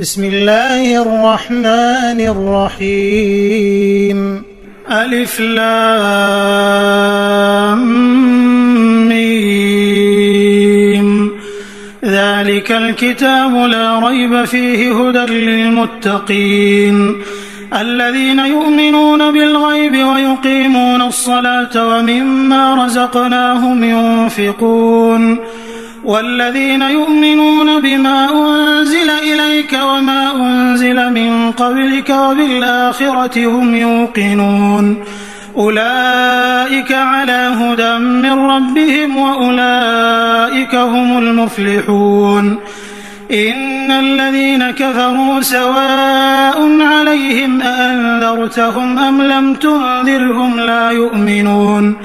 بسم الله الرحمن الرحيم. ألف لام ميم. ذلك الكتاب لا ريب فيه هدى للمتقين الذين يؤمنون بالغيب ويقيمون الصلاة ومما رزقناهم ينفقون والذين يؤمنون بما أنزل إليك وما أنزل من قبلك وبالآخرة هم يوقنون أولئك على هدى من ربهم وأولئك هم المفلحون. إن الذين كفروا سواء عليهم أأنذرتهم أم لم تنذرهم لا يؤمنون.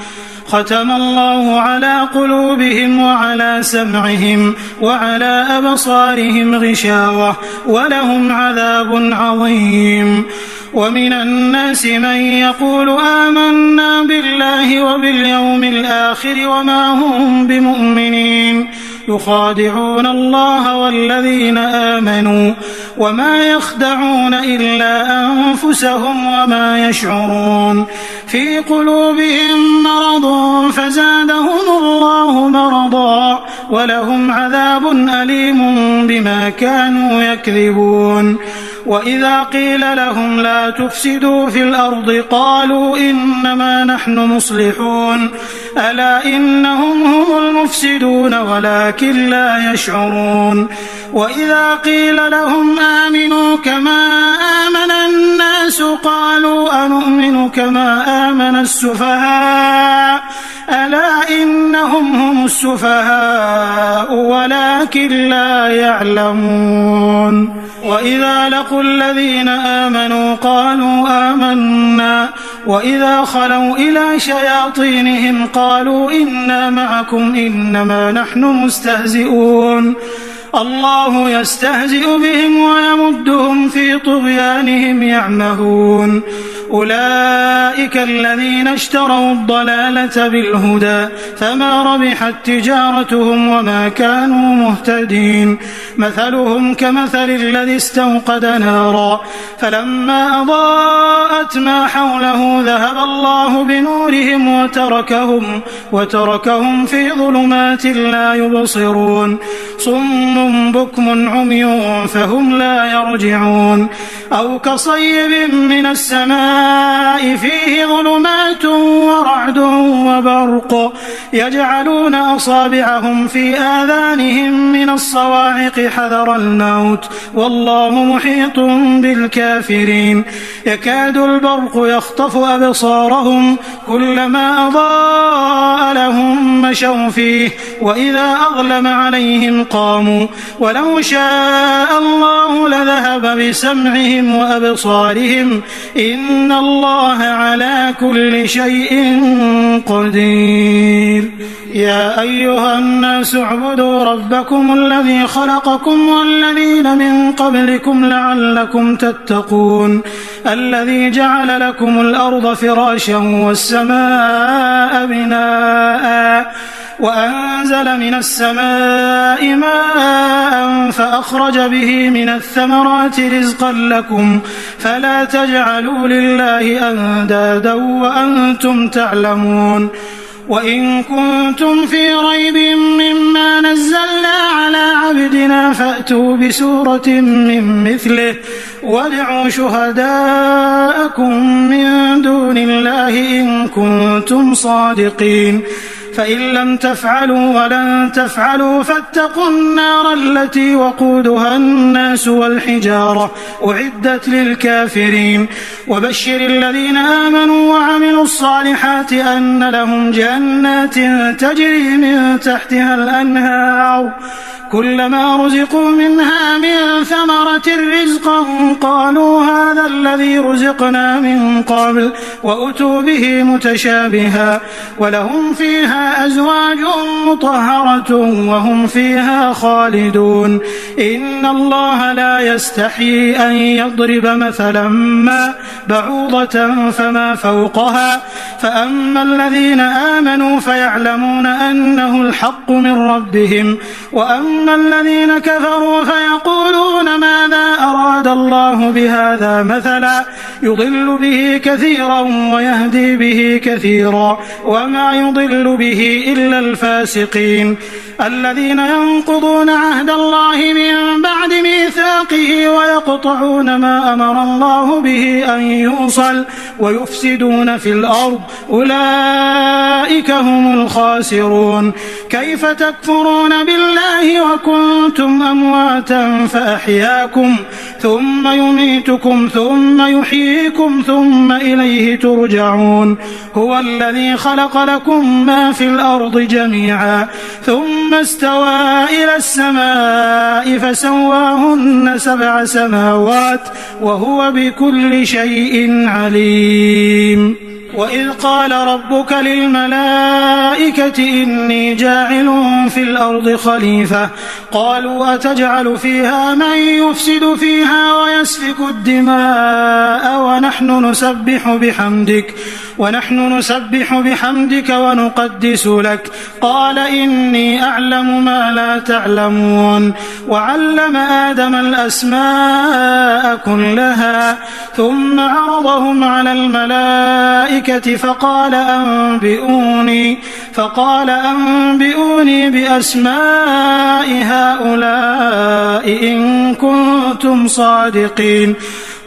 ختم الله على قلوبهم وعلى سمعهم وعلى أبصارهم غشاوة ولهم عذاب عظيم. ومن الناس من يقول آمنا بالله وباليوم الآخر وما هم بمؤمنين يخادعون الله والذين آمنوا وما يخدعون إلا أنفسهم وما يشعرون. في قلوبهم مرض فزادهم الله مرضا ولهم عذاب أليم بما كانوا يكذبون. وإذا قيل لهم لا تفسدوا في الأرض قالوا إنما نحن مصلحون ألا إنهم هم المفسدون ولكن لا يشعرون. وإذا قيل لهم آمنوا كما آمن الناس قالوا أنؤمن كما آمن السفهاء ألا إنهم هم السفهاء ولكن لا يعلمون. وإذا لقوا الذين آمنوا قالوا آمنا وإذا خلوا إلى شياطينهم قالوا إنا معكم إنما نحن مستهزئون. الله يستهزئ بهم ويمدهم في طغيانهم يعمهون. أولئك الذين اشتروا الضلالة بالهدى فما ربحت تجارتهم وما كانوا مهتدين. مثلهم كمثل الذي استوقد نارا فلما أضاءت ما حوله ذهب الله بنورهم وتركهم في ظلمات لا يبصرون. صم بكم عمي فهم لا يرجعون. أو كصيب من السماء فيه ظلمات ورعد وبرق يجعلون أصابعهم في آذانهم من الصواعق حذر الموت والله محيط بالكافرين. يكاد البرق يخطف أبصارهم كلما أضاء لهم مشوا فيه وإذا أظلم عليهم قاموا ولو شاء الله لذهب بسمعهم وأبصارهم إن الله على كل شيء قدير. يا أيها الناس اعبدوا ربكم الذي خلقكم والذين من قبلكم لعلكم تتقون الذي جعل لكم الأرض فراشا والسماء بناء وأنزل من السماء ماء فأخرج به من الثمرات رزقا لكم فلا تجعلوا لله أندادا وأنتم تعلمون. وإن كنتم في ريب مما نزلنا على عبدنا فأتوا بسورة من مثله وادعوا شهداءكم من دون الله إن كنتم صادقين. فإن لم تفعلوا ولن تفعلوا فاتقوا النار التي وقودها الناس والحجارة أعدت للكافرين. وبشر الذين آمنوا وعملوا الصالحات أن لهم جنات تجري من تحتها الأنهار كلما رزقوا منها من ثمرة رزقا قالوا هذا الذي رزقنا من قبل وأتوا به متشابها ولهم فيها أزواج مطهرة وهم فيها خالدون. إن الله لا يستحيي أن يضرب مثلا ما بعوضة فما فوقها فأما الذين آمنوا فيعلمون أنه الحق من ربهم وأما الذين كفروا فيقولون ماذا أراد الله بهذا مثلا يضل به كثيرا ويهدي به كثيرا وما يضل به إلا الفاسقين الذين ينقضون عهد الله من بعد ميثاقه ويقطعون ما أمر الله به أن يوصل ويفسدون في الأرض أولئك هم الخاسرون كيف تكفرون بالله وكنتم أمواتا فأحياكم ثم يميتكم ثم يحييكم ثم إليه ترجعون هو الذي خلق لكم ما في الأرض جميعا ثم استوى إلى السماء فسواهن 7 سماوات وهو بكل شيء عليم وإذ قال ربك للملائكة إني جاعل في الأرض خليفة قالوا أتجعل فيها من يفسد فيها ويسفك الدماء ونحن نسبح بحمدك ونقدس لك قال إني أعلم ما لا تعلمون وعلم آدم الأسماء كلها ثم عرضهم على الملائكة فقال أنبئوني بأسماء هؤلاء إن كنتم صادقين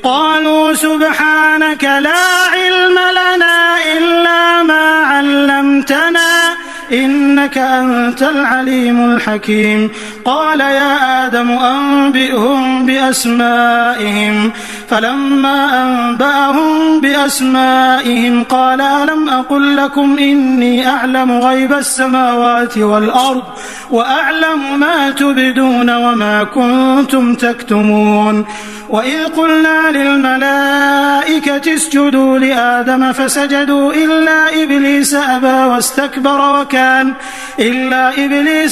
قالوا سبحانك لا علم لنا إلا ما علمتنا إنك أنت العليم الحكيم قال يا آدم أنبئهم بأسمائهم فلما أنبأهم بأسمائهم قال ألم أقل لكم إني أعلم غيب السماوات والأرض وأعلم ما تبدون وما كنتم تكتمون وإذ قلنا للملائكة اسجدوا لآدم فسجدوا إلا إبليس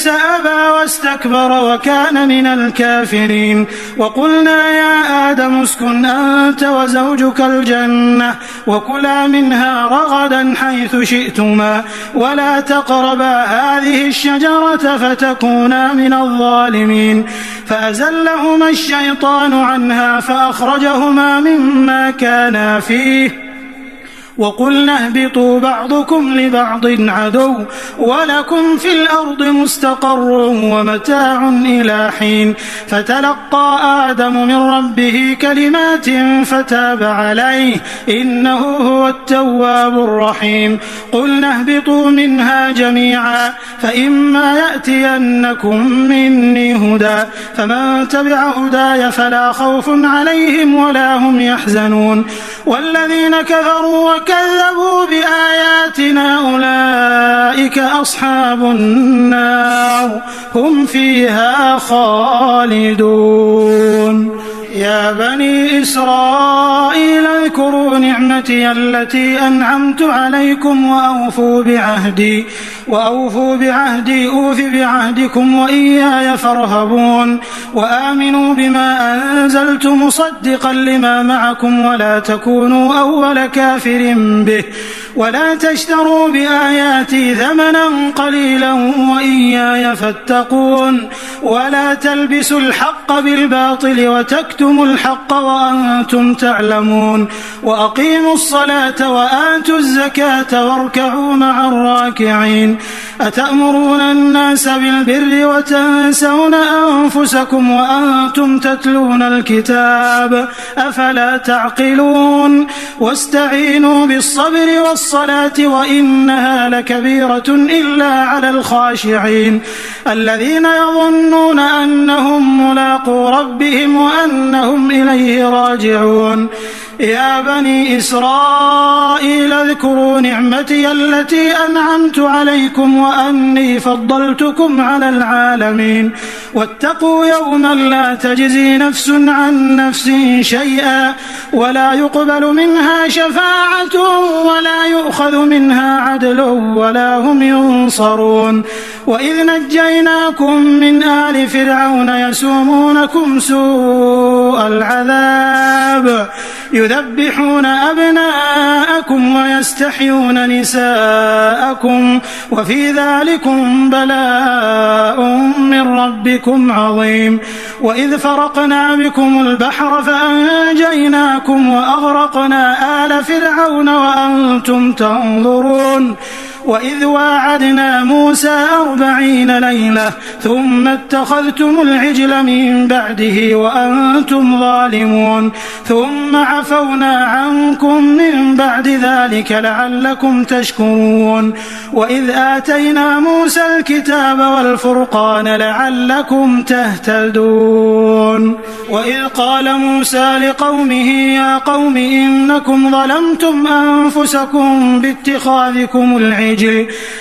أبى واستكبر وكان من الكافرين وقلنا يا آدم اسكن أنت وزوجك الجنة وكلا منها رغدا حيث شئتما ولا تقربا هذه الشجرة فتكونا من الظالمين فأزلهما الشيطان عنها فأخرجهما مما كانا فيه وقلنا اهبطوا بعضكم لبعض عدو ولكم في الأرض مستقر ومتاع إلى حين فتلقى آدم من ربه كلمات فتاب عليه إنه هو التواب الرحيم قلنا اهبطوا منها جميعا فإما يأتينكم مني هدى فمن تبع هداي فلا خوف عليهم ولا هم يحزنون والذين كفروا وكذبوا بآياتنا أولئك أصحاب النار هم فيها خالدون يا بني إسرائيل اذكروا نعمتي التي أنعمت عليكم وأوفوا بعهدي أوف بعهدكم وإياي فارهبون وآمنوا بما أنزلت مصدقا لما معكم ولا تكونوا أول كافر به ولا تشتروا بآياتي ثمنا قليلا وإياي فاتقون ولا تلبسوا الحق بالباطل وتكتموا الحق وأنتم تعلمون وأقيموا الصلاة وآتوا الزكاة واركعوا مع الراكعين أتأمرون الناس بالبر وتنسون أنفسكم وأنتم تتلون الكتاب أفلا تعقلون واستعينوا بالصبر والصلاة وإنها لكبيرة إلا على الخاشعين الذين يظنون أنهم ملاقو ربهم وأنهم إليه راجعون يا بني إسرائيل اذكروا نعمتي التي أنعمت عليكم وأني فضلتكم على العالمين واتقوا يوما لا تجزي نفس عن نفس شيئا ولا يقبل منها شفاعة ولا يؤخذ منها عدل ولا هم ينصرون وإذ نجيناكم من آل فرعون يسومونكم سوء العذاب يذبحون أبناءكم ويستحيون نساءكم وفي ذلكم بلاء من ربكم عظيم. وإذ فرقنا بكم البحر فأنجيناكم وأغرقنا آل فرعون وأنتم تنظرون. وإذ واعدنا موسى 40 ليلة ثم اتخذتم العجل من بعده وأنتم ظالمون ثم عفونا عنكم من بعد ذلك لعلكم تشكرون. وإذ آتينا موسى الكتاب والفرقان لعلكم تهتدون. وإذ قال موسى لقومه يا قوم إنكم ظلمتم أنفسكم باتخاذكم العجل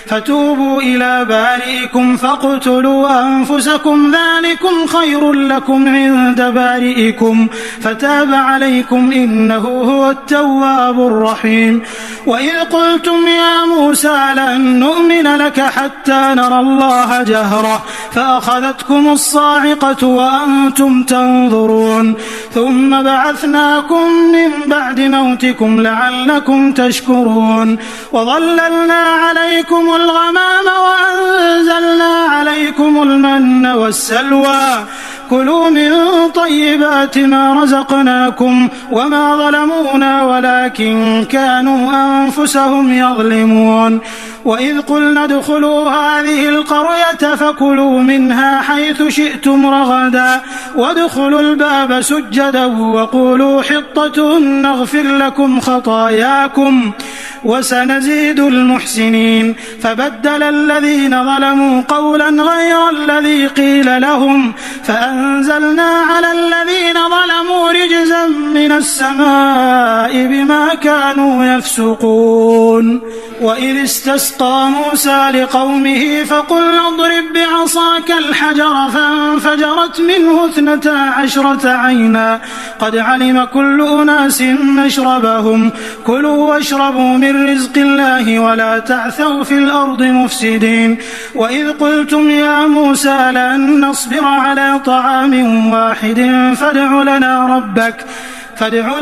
فتوبوا إلى بارئكم فاقتلوا أنفسكم ذلكم خير لكم عند بارئكم فتاب عليكم إنه هو التواب الرحيم. وإذ قلتم يا موسى لن نؤمن لك حتى نرى الله جهرة فأخذتكم الصاعقة وأنتم تنظرون ثم بعثناكم من بعد موتكم لعلكم تشكرون. وظللنا عليكم الغمام وأنزلنا عليكم المن والسلوى كلوا من طيبات ما رزقناكم وما ظلمونا ولكن كانوا أنفسهم يظلمون. وإذ قلنا ادخلوا هذه القرية فكلوا منها حيث شئتم رغدا وادخلوا الباب سجدا وقولوا حطة نغفر لكم خطاياكم وسنزيد المحسنين. فبدل الذين ظلموا قولا غير الذي قيل لهم فأنزلنا على الذين ظلموا رجزا من السماء بما كانوا يفسقون. وإذ استسقى موسى لقومه فقلنا اضرب بعصاك الحجر فانفجرت منه 12 عينا قد علم كل أناس مشربهم كلوا واشربوا من رزق الله ولا تعثوا في الأرض مفسدين. وإذ قلتم يا موسى لن نصبر على طعام واحد فادع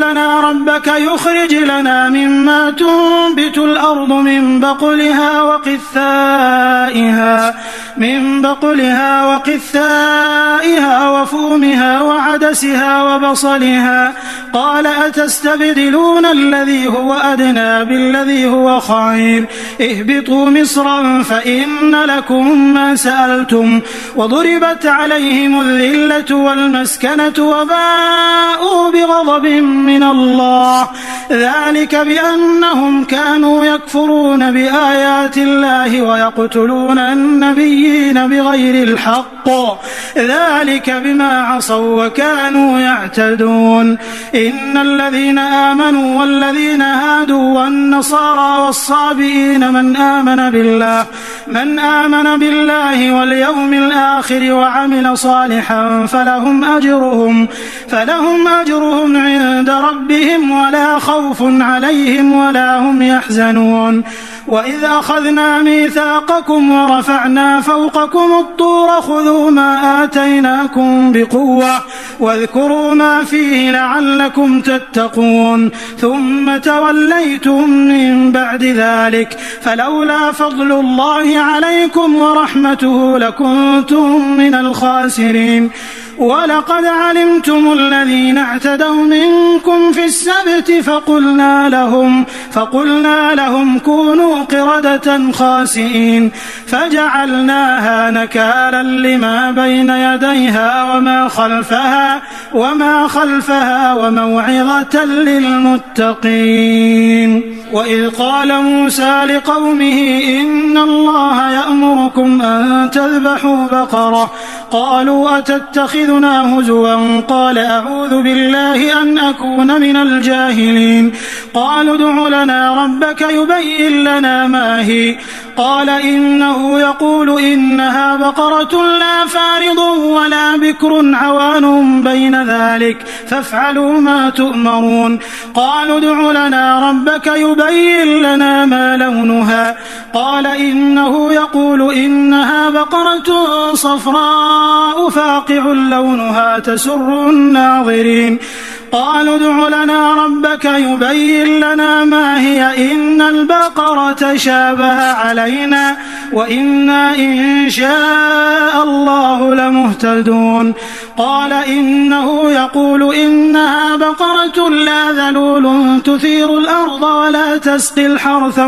لنا ربك يخرج لنا مما تنبت الأرض من بقلها وقثائها وفومها وعدسها وبصلها قال أتستبدلون الذي هو أدنى بالذي هو خير اهبطوا مصرا فإن لكم ما سألتم وضربت عليهم الذلة والمسكنة وباءوا بغضب من الله ذلك بأنهم كانوا يكفرون بآيات الله ويقتلون النبيين بغير الحق ذلك بما عصوا وكانوا يعتدون. إن الذين آمنوا والذين هادوا والنصارى والصابئين من آمن بالله واليوم الآخر وعمل صالحا فلهم أجرهم عند ربهم ولا خوف عليهم ولا هم يحزنون. وإذ أخذنا ميثاقكم ورفعنا فوقكم الطور خذوا ما آتيناكم بقوة واذكروا ما فيه لعلكم تتقون ثم توليتم من بعد ذلك فلولا فضل الله عليكم ورحمته لكنتم من الخاسرين. ولقد علمتم الذين اعتدوا منكم في السبت فقلنا لهم كونوا قردة خاسئين فجعلناها نكالا لما بين يديها وما خلفها وموعظة للمتقين. وإذ قال موسى لقومه إن الله يأمركم أن تذبحوا بقرة قالوا أتتخذنا هزوا قال أعوذ بالله أن أكون من الجاهلين. قالوا ادع لنا ربك يبين لنا ما هي قال إنه يقول إنها بقرة لا فارض ولا بكر عوان بين ذلك فافعلوا ما تؤمرون. قالوا ادع لنا ربك يبين لنا ما لونها قال إنه يقول إنها بقرة صفراء فاقع لونها تسر الناظرين. قالوا ادع لنا ربك يبين لنا ما هي إن البقرة تشابه علينا وإنا إن شاء الله لمهتدون قال إنه يقول إنها بقرة لا ذلول تثير الأرض ولا تسقي الحرث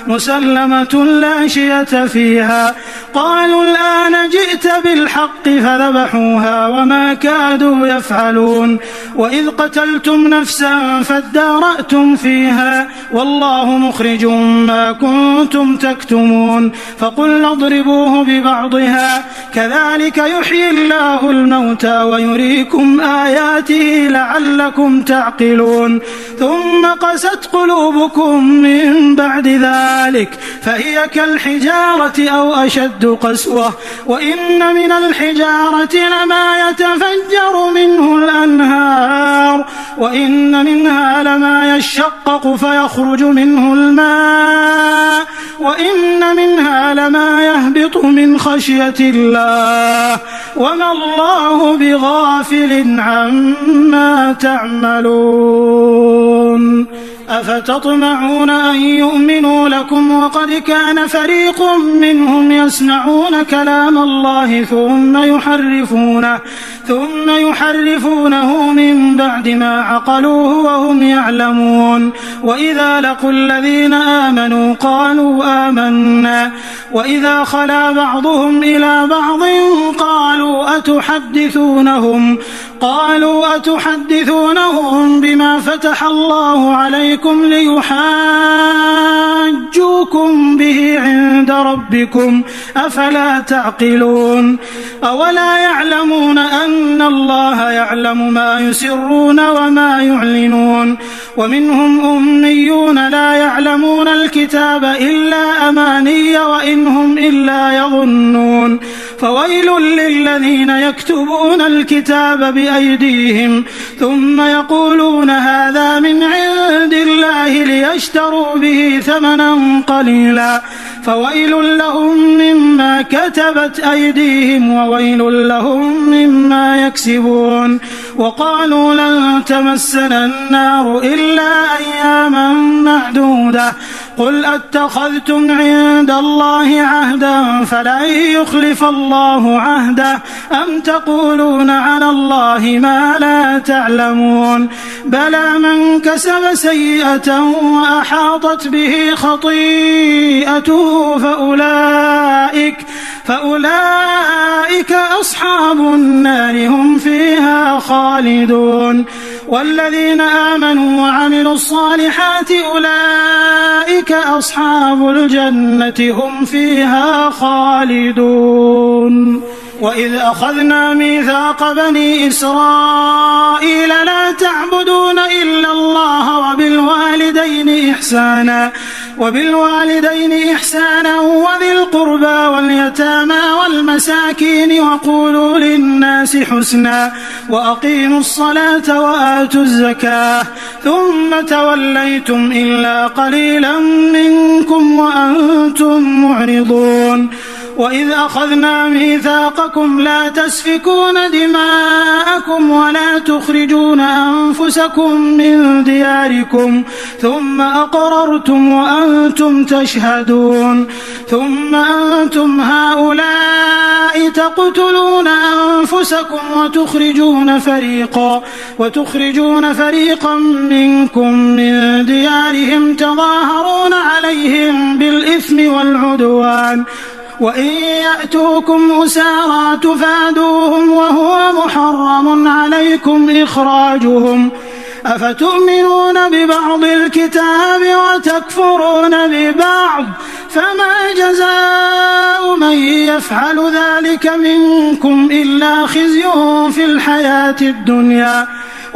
مسلمة لا شية فيها قالوا الآن جئت بالحق فذبحوها وما كادوا يفعلون وإذ قتلتم نفسا فادارأتم فيها والله مخرج ما كنتم تكتمون فقلنا اضربوه ببعضها كذلك يحيي الله الموتى ويريكم آياته لعلكم تعقلون ثم قست قلوبكم من بعد ذلك فهي كالحجارة أو أشد قسوة وإن من الحجارة لما يتفجر منه الأنهار وإن منها لما يشقق فيخرج منه الماء وإن منها لما يهبط من خشية الله وما الله بغافل عما تعملون أفتطمعون أن يؤمنوا لكم وقد كان فريق منهم يسمعون كلام الله ثم يحرفونه من بعد ما عقلوه وهم يعلمون وإذا لقوا الذين آمنوا قالوا آمنا وإذا خلا بعضهم إلى بعض قالوا أتحدثونهم بما فتح الله عليكم ليحاجوكم به عند ربكم أفلا تعقلون أولا يعلمون أن الله يعلم ما يسرون وما يعلنون ومنهم أميون لا يعلمون الكتاب إلا أماني وإن هم إلا يظنون فويل للذين يكتبون الكتاب بأيديهم ثم يقولون هذا من عند الله ليشتروا به ثمنا قليلا فويل لهم مما كتبت أيديهم وويل لهم مما يكسبون وقالوا لن تمسنا النار إلا أياما معدودة قل أتخذتم عند الله عهدا فلن يخلف الله عهده أم تقولون على الله ما لا تعلمون بلى من كسب سيئة وأحاطت به خطيئته فأولئك أصحاب النار هم فيها خالدون والذين آمنوا وعملوا الصالحات أولئك أصحاب الجنة هم فيها خالدون وإذ أخذنا ميثاق بني إسرائيل لا تعبدون إلا الله وبالوالدين إحسانا وذي القربى واليتامى والمساكين وقولوا للناس حسنا وأقيموا الصلاة وآتوا الزكاة ثم توليتم إلا قليلا منكم وأنتم معرضون وإذ أخذنا ميثاقكم لا تسفكون دماءكم ولا تخرجون أنفسكم من دياركم ثم أقررتم وأنتم تشهدون ثم أنتم هؤلاء تقتلون أنفسكم وتخرجون فريقا منكم من ديارهم تظاهرون عليهم بالإثم والعدوان وإن يأتوكم أسارى تفادوهم وهو محرم عليكم إخراجهم أفتؤمنون ببعض الكتاب وتكفرون ببعض فما جزاء من يفعل ذلك منكم إلا خزي في الحياة الدنيا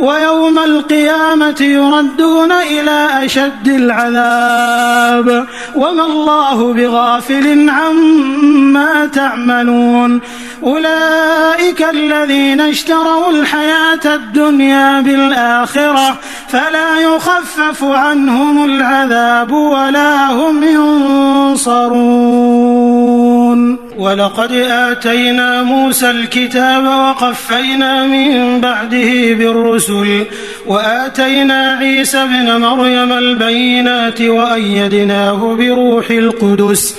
ويوم القيامة يردون إلى أشد العذاب وما الله بغافل عما تعملون أولئك الذين اشتروا الحياة الدنيا بالآخرة فلا يخفف عنهم العذاب ولا هم ينصرون ولقد آتينا موسى الكتاب وقفينا من بعده بالرسل وآتينا عيسى ابن مريم البينات وأيدناه بروح القدس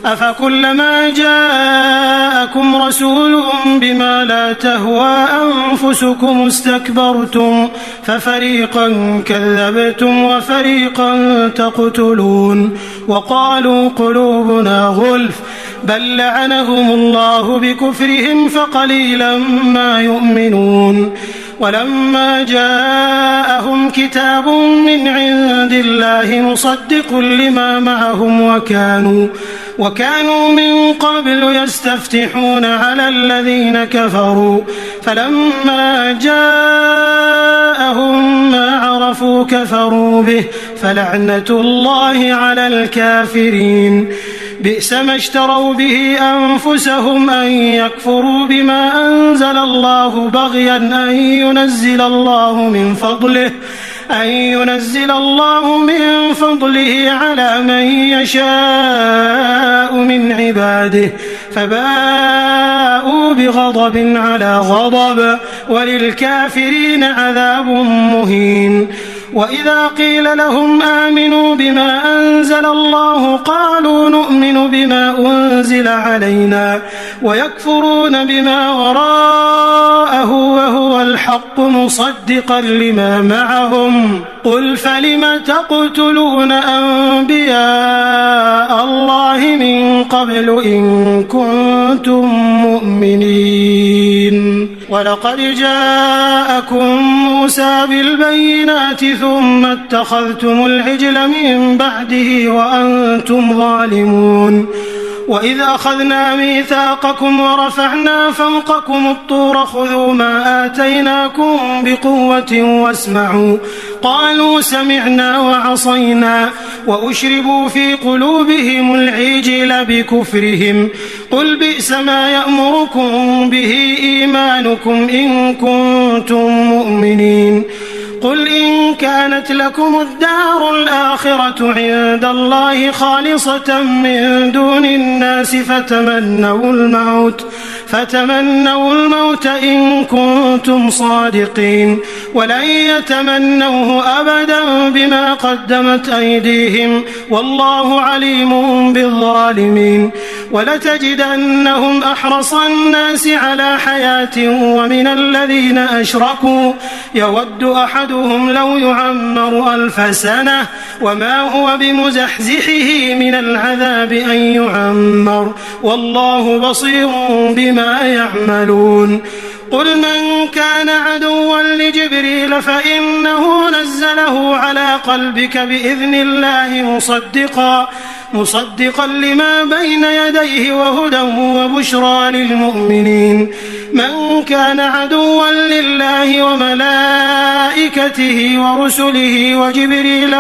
أفكلما جاءكم رسول بما لا تهوى أنفسكم استكبرتم ففريقا كذبتم وفريقا تقتلون وقالوا قلوبنا غلف بل لعنهم الله بكفرهم فقليلا ما يؤمنون ولما جاءهم كتاب من عند الله مصدق لما معهم وكانوا من قبل يستفتحون على الذين كفروا فلما جاءهم ما عرفوا كفروا به فلعنة الله على الكافرين بئس ما اشتروا به أنفسهم أن يكفروا بما أنزل الله بغيا أن ينزل الله من فضله على من يشاء من عباده فباءوا بغضب على غضب وللكافرين عذاب مهين وإذا قيل لهم آمنوا بما أنزل الله قالوا نؤمن بما أنزل علينا ويكفرون بما وراءه وهو الحق مصدقا لما معهم قل فلم تقتلون أنبياء الله من قبل إن كنتم مؤمنين ولقد جاءكم موسى بالبينات ثم اتخذتم العجل من بعده وأنتم ظالمون وإذ أخذنا ميثاقكم ورفعنا فوقكم الطور خذوا ما آتيناكم بقوة واسمعوا قالوا سمعنا وعصينا وأشربوا في قلوبهم العجل بكفرهم قل بئس ما يأمركم به إيمانكم إن كنتم مؤمنين قل إن كانت لكم الدار الآخرة عند الله خالصة من دون الناس فتمنوا الموت إن كنتم صادقين ولن يتمنوه أبدا بما قدمت أيديهم والله عليم بالظالمين ولتجدنهم أحرص الناس على حياة ومن الذين أشركوا يود أحدهم لو يعمر 1000 سنة وما هو بمزحزحه من العذاب أن يعمر والله بصير بما يعملون قل من كان عدوا لجبريل فإنه نزله على قلبك بإذن الله مصدقا لما بين يديه وهدى وبشرى للمؤمنين من كان عدوا لله وملائكته ورسله وجبريل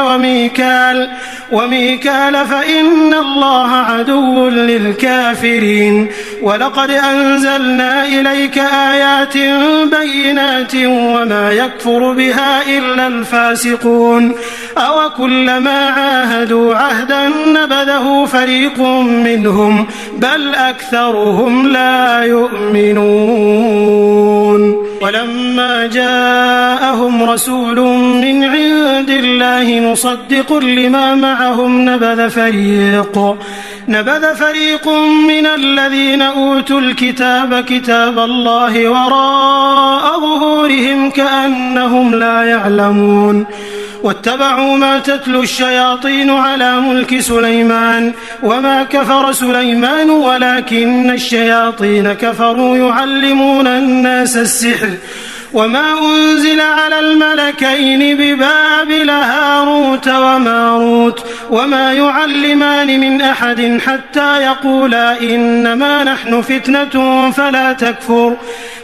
وميكال فإن الله عدو للكافرين ولقد أنزلنا إليك آيات بينات وما يكفر بها إلا الفاسقون أو كلما عاهدوا عهدا نبذه فريق منهم بل أكثرهم لا يؤمنون ولما جاءهم رسول من عند الله مصدق لما معهم نبذ فريق من الذين أوتوا الكتاب كتاب الله وراء ظهورهم كأنهم لا يعلمون واتبعوا ما تتلو الشياطين على ملك سليمان وما كفر سليمان ولكن الشياطين كفروا يعلمون الناس السحر وما أنزل على الملكين ببابل هاروت وماروت وما يعلمان من أحد حتى يقولا إنما نحن فتنة فلا تكفر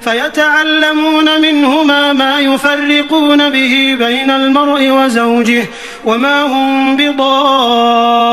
فيتعلمون منهما ما يفرقون به بين المرء وزوجه وما هم بضارين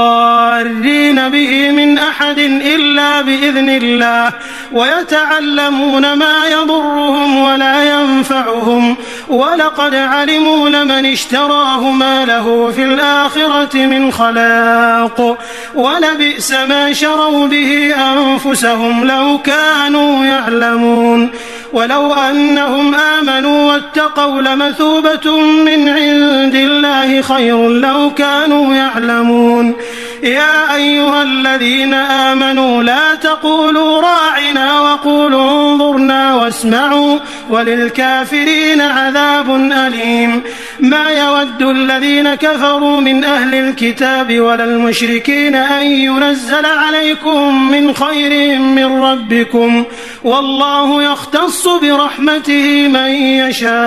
به من أحد إلا بإذن الله ويتعلمون ما يضرهم ولا ينفعهم ولقد علموا لمن اشتراه ما له في الآخرة من خلاق ولبئس ما شروا به أنفسهم لو كانوا يعلمون ولو أنهم آمنوا واتقوا لمثوبة من عند الله خير لو كانوا يعلمون يا أيها الذين آمنوا لا تقولوا راعنا وقولوا انظرنا واسمعوا وللكافرين عذاب أليم ما يود الذين كفروا من أهل الكتاب ولا المشركين أن ينزل عليكم من خير من ربكم والله يختص برحمته من يشاء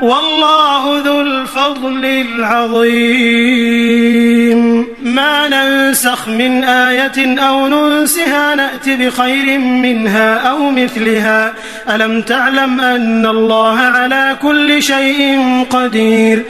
والله ذو الفضل العظيم ما ننسخ من آية أو ننسها نأت بخير منها أو مثلها ألم تعلم أن الله على كل شيء قدير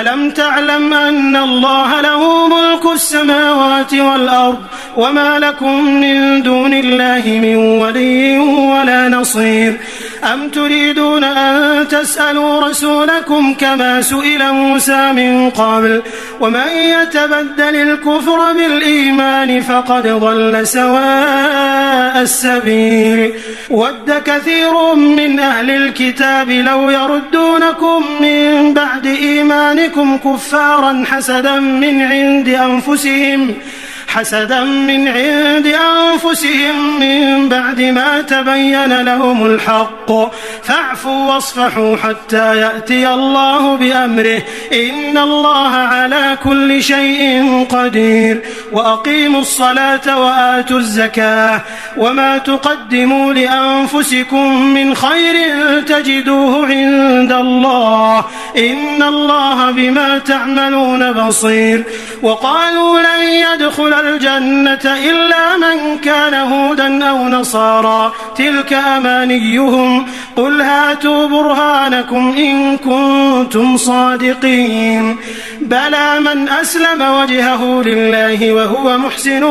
ألم تعلم أن الله له ملك السماوات والأرض وما لكم من دون الله من ولي ولا نصير أم تريدون أن تسألوا رسولكم كما سئل موسى من قبل ومن يتبدل الكفر بالإيمان فقد ضل سواء السبيل ود كثير من أهل الكتاب لو يردونكم من بعد إيمانكم كفارا حسدا من عند أنفسهم من بعد ما تبين لهم الحق فاعفوا واصفحوا حتى يأتي الله بأمره إن الله على كل شيء قدير وأقيموا الصلاة وآتوا الزكاة وما تقدموا لأنفسكم من خير تجدوه عند الله إن الله بما تعملون بصير وقالوا لن يدخل الجنة إلا من كان هودا أو نصارى تلك أمانيهم قل هاتوا برهانكم إن كنتم صادقين بلى من أسلم وجهه لله وهو محسن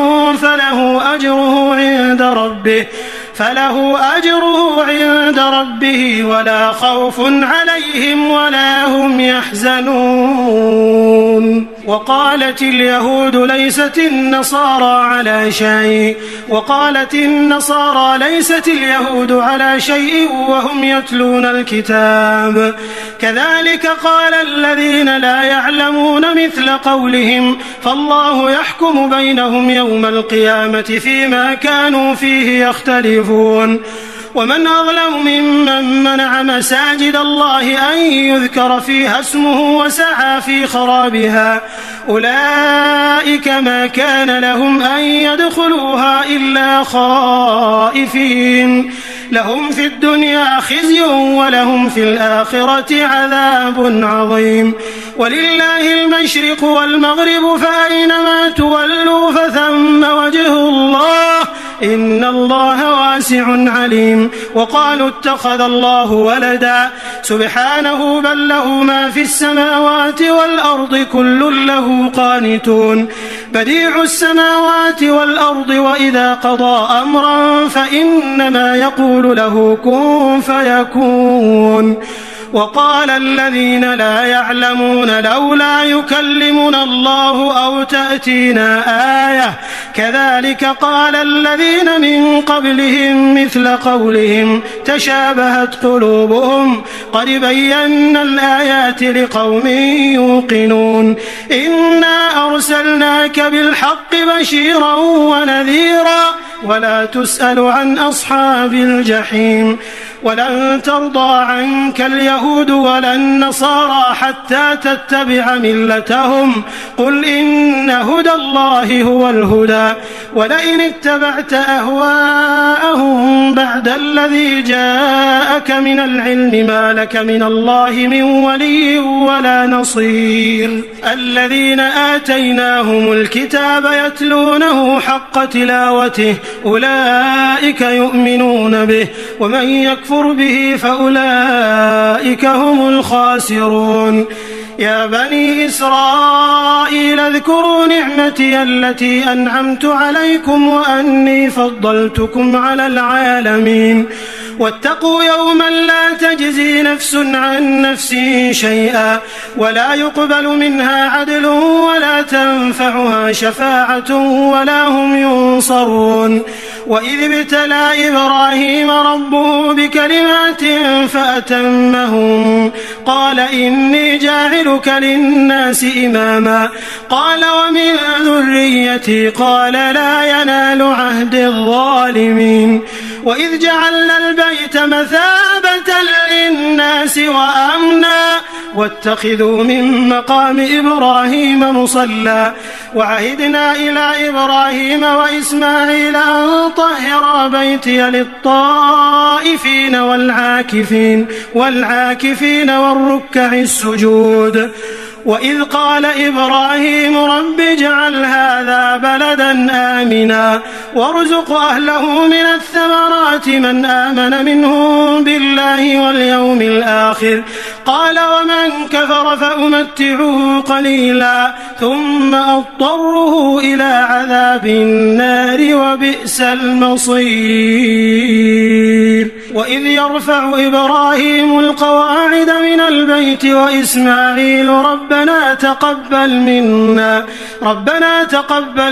فله أجره عند ربه ولا خوف عليهم ولا هم يحزنون وقالت اليهود ليست النصارى ليست اليهود على شيء وهم يتلون الكتاب كذلك قال الذين لا يعلمون مثل قولهم فالله يحكم بينهم يوم القيامة فيما كانوا فيه يختلفون ومن أظلم ممن منع مساجد الله أن يذكر فيها اسمه وسعى في خرابها أولئك ما كان لهم أن يدخلوها إلا خائفين لهم في الدنيا خزي ولهم في الآخرة عذاب عظيم ولله المشرق والمغرب فأينما تولوا فثم وجه الله إن الله واسع عليم وقالوا اتخذ الله ولدا سبحانه بل له ما في السماوات والأرض كل له قانتون بديع السماوات والأرض وإذا قضى أمرا فإنما يقول له كن فيكون وقال الذين لا يعلمون لولا يكلمنا الله أو تأتينا آية كذلك قال الذين من قبلهم مثل قولهم تشابهت قلوبهم قد بينا الآيات لقوم يوقنون إنا أرسلناك بالحق بشيرا ونذيرا ولا تسأل عن أصحاب الجحيم ولن ترضى عنك اليهود ولا النصارى حتى تتبع ملتهم قل إن هدى الله هو الهدى ولئن اتبعت أهواءهم بعد الذي جاءك من العلم ما لك من الله من ولي ولا نصير الذين آتيناهم الكتاب يتلونه حق تلاوته أولئك يؤمنون به ومن يكفر به فأولئك هم الخاسرون يا بني إسرائيل اذكروا نعمتي التي أنعمت عليكم وأني فضلتكم على العالمين واتقوا يوما لا تجزي نفس عن نفس شيئا ولا يقبل منها عدل ولا تنفعها شفاعة ولا هم ينصرون وإذ ابتلى إبراهيم ربه بكلمات فأتمهم قال إني جاعلك للناس إماما قال ومن ذريتي قال لا ينال عهد الظالمين وإذ جعلنا البيت مثابة للناس وأمنا واتخذوا من مقام إبراهيم مصلى وعهدنا إلى إبراهيم وإسماعيل أن طهر بيتي للطائفين والعاكفين والركع السجود وإذ قال إبراهيم رب اجعل هذا بلدا آمنا وارزق أهله من الثمرات من آمن منهم بالله واليوم الآخر قال ومن كفر فأمتعه قليلا ثم أضطره إلى عذاب النار وبئس المصير وإذ يرفع إبراهيم القواعد من البيت وإسماعيل ربنا تقبل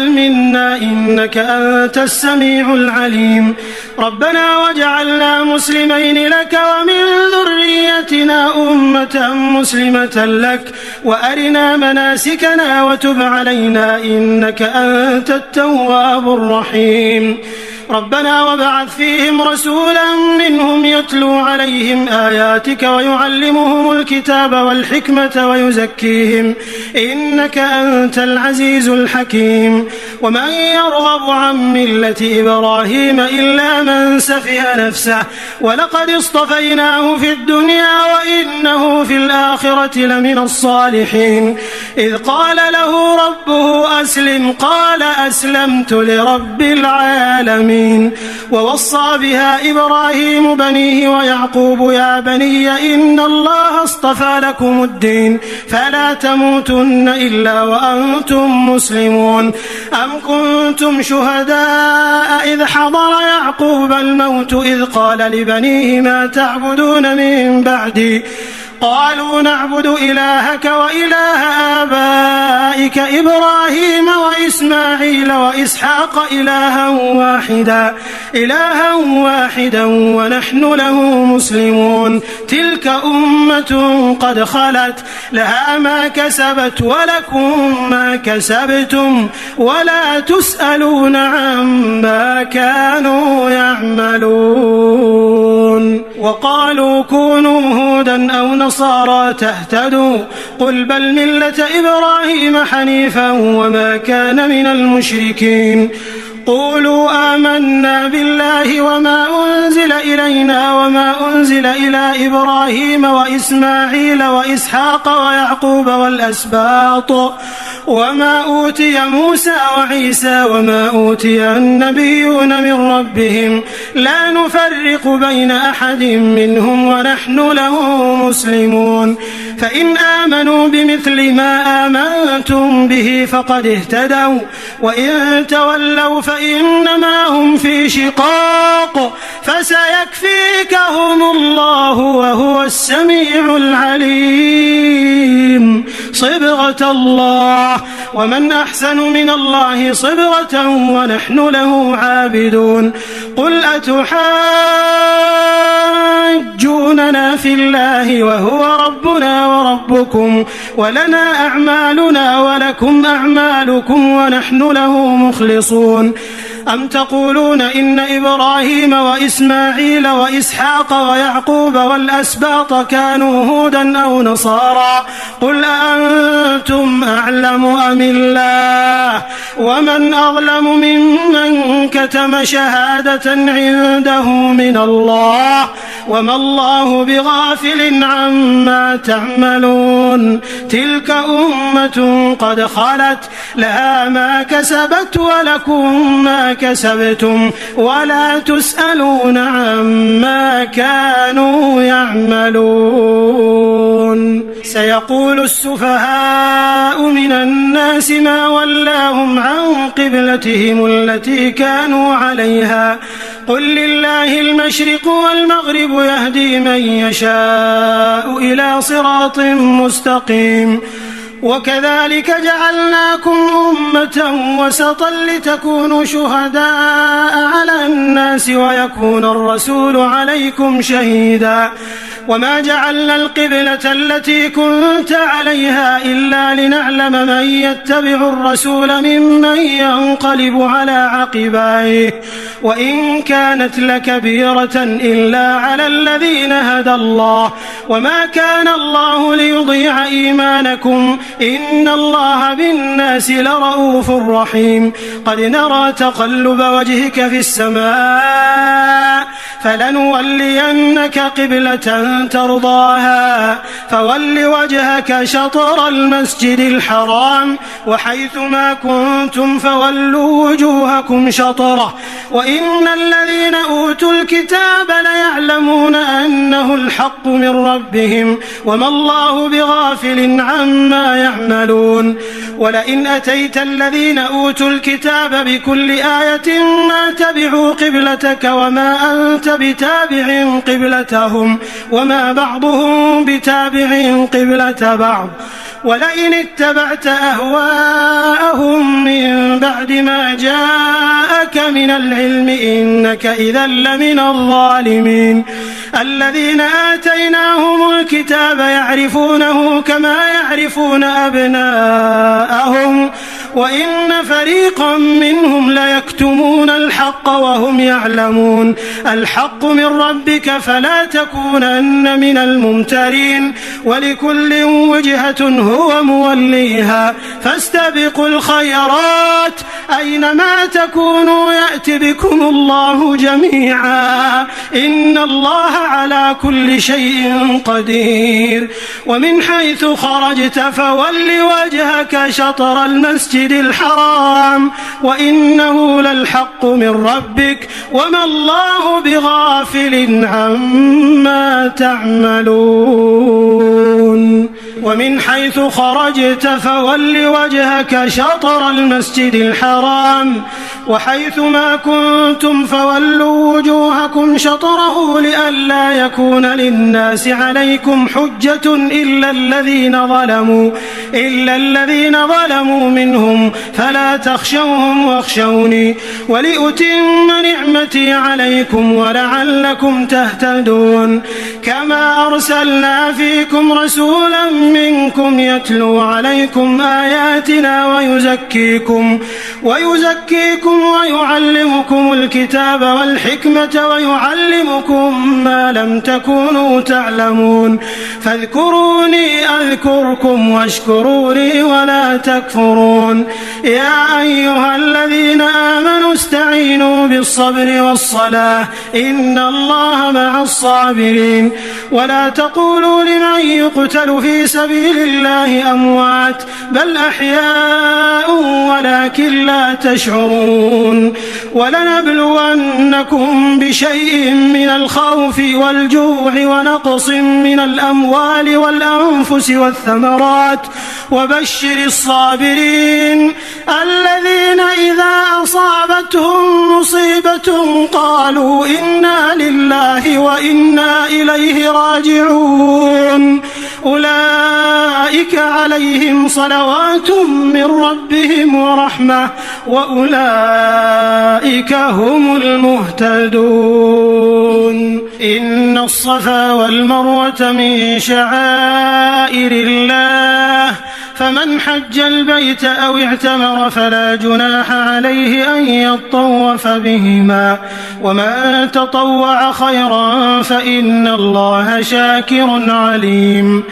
منا إنك أنت السميع العليم ربنا وجعلنا مسلمين لك ومن ذريتنا أمة مسلمة لك وأرنا مناسكنا وتب علينا إنك أنت التواب الرحيم ربنا وابعث فيهم رسولا منهم يتلو عليهم آياتك ويعلمهم الكتاب والحكمة ويزكيهم إنك أنت العزيز الحكيم ومن يرغب عن ملة إبراهيم إلا من سفه نفسه ولقد اصطفيناه في الدنيا وإنه في الآخرة لمن الصالحين إذ قال له ربه أسلم قال أسلمت لرب العالمين ووصى بها إبراهيم بنيه ويعقوب يا بني إن الله اصطفى لكم الدين فلا تموتن إلا وأنتم مسلمون أم كنتم شهداء إذ حضر يعقوب الموت إذ قال لبنيه ما تعبدون من بعدي قالوا نعبد إلهك وإله آبائك إبراهيم وإسماعيل وإسحاق إلها واحدا ونحن له مسلمون تلك أمة قد خلت لها ما كسبت ولكم ما كسبتم ولا تسألون عما كانوا يعملون وقالوا كونوا هودا أو نصارى تهتدوا قل بل ملة إبراهيم حنيفا وما كان من المشركين قولوا آمنا بالله وما أنزل إلينا وما أنزل إلى إبراهيم وإسماعيل وإسحاق ويعقوب والأسباط وما أوتي موسى وعيسى وما أوتي النبيون من ربهم لا نفرق بين أحد منهم ونحن له مسلمون فإن آمنوا بمثل ما آمنتم به فقد اهتدوا وإن تولوا فإنما هم في شقاق فسيكفيكهم الله وهو السميع العليم صبغة الله ومن أحسن من الله صبغة ونحن له عابدون قل أتحاجوننا في الله وهو ربنا وربكم ولنا أعمالنا ولكم أعمالكم ونحن له مخلصون أم تقولون إن إبراهيم وإسماعيل وإسحاق ويعقوب والأسباط كانوا هودا أو نصارى قل أنتم أعلم أم الله ومن أظلم ممن كتم شهادة عنده من الله وما الله بغافل عما تعملون تلك أمة قد خلت لها ما كسبت ولكم ما كسبتم ولا تسألون عما كانوا يعملون سيقول السفهاء من الناس ما ولاهم عن قبلتهم التي كانوا عليها قل لله المشرق والمغرب يهدي من يشاء إلى صراط مستقيم وكذلك جعلناكم أمة وسطا لتكونوا شهداء على الناس ويكون الرسول عليكم شهيدا وما جعلنا القبلة التي كنت عليها إلا لنعلم من يتبع الرسول ممن ينقلب على عقبيه وإن كانت لكبيرة إلا على الذين هدى الله وما كان الله ليضيع إيمانكم إن الله بالناس لرؤوف رحيم قد نرى تقلب وجهك في السماء فلنولينك قبلة ترضاها فول وجهك شطر المسجد الحرام وحيث ما كنتم فولوا وجوهكم شطره وإن الذين أوتوا الكتاب ليعلمون أنه الحق من ربهم وما الله بغافل عما يعملون ولئن أتيت الذين أوتوا الكتاب بكل آية ما تبعوا قبلتك وما أنت بتابع قبلتهم وما بعضهم بتابع قبلة بعض ولئن اتبعت أهواءهم من بعد ما جاءك من العلم إنك إذا لمن الظالمين الذين آتيناهم الكتاب يعرفونه كما يعرفون أبناءهم وإن فريقا منهم ليكتمون الحق وهم يعلمون الحق من ربك فلا تكونن من الممترين ولكل وجهة هو موليها فاستبقوا الخيرات أينما تكونوا يأت بكم الله جميعا إن الله على كل شيء قدير ومن حيث خرجت فول وجهك شطر المسجد الحرام وإنه للحق من ربك وما الله بغافل عما تعملون ومن حيث خرجت فول وجهك شطر المسجد الحرام وحيث ما كنتم فولوا وجوهكم شطره لئلا يكون للناس عليكم حجة إلا الذين ظلموا منهم فلا تخشوهم واخشوني ولأتم نعمتي عليكم ولعلكم تهتدون كما أرسلنا فيكم رسولا منكم يتلو عليكم آياتنا ويزكيكم ويعلمكم الكتاب والحكمة ويعلمكم ما لم تكونوا تعلمون فاذكروني أذكركم واشكروا لي ولا تكفرون يا أيها الذين آمنوا استعينوا بالصبر والصلاة إن الله مع الصابرين ولا تقولوا لمن يقتل في سبيل الله أموات بل أحياء ولكن لا تشعرون ولنبلونكم بشيء من الخوف والجوع ونقص من الأموال والأنفس والثمرات وبشر الصابرين الذين إذا أصابتهم مصيبة قالوا إنا لله وإنا إليه راجعون أولئك عليهم صلوات من ربهم ورحمة وأولئك هم المهتدون إن الصفا والمروة من شعائر الله فمن حج البيت أو اعتمر فلا جناح عليه أن يطوف بهما ومن تطوع خيرا فإن الله شاكر عليم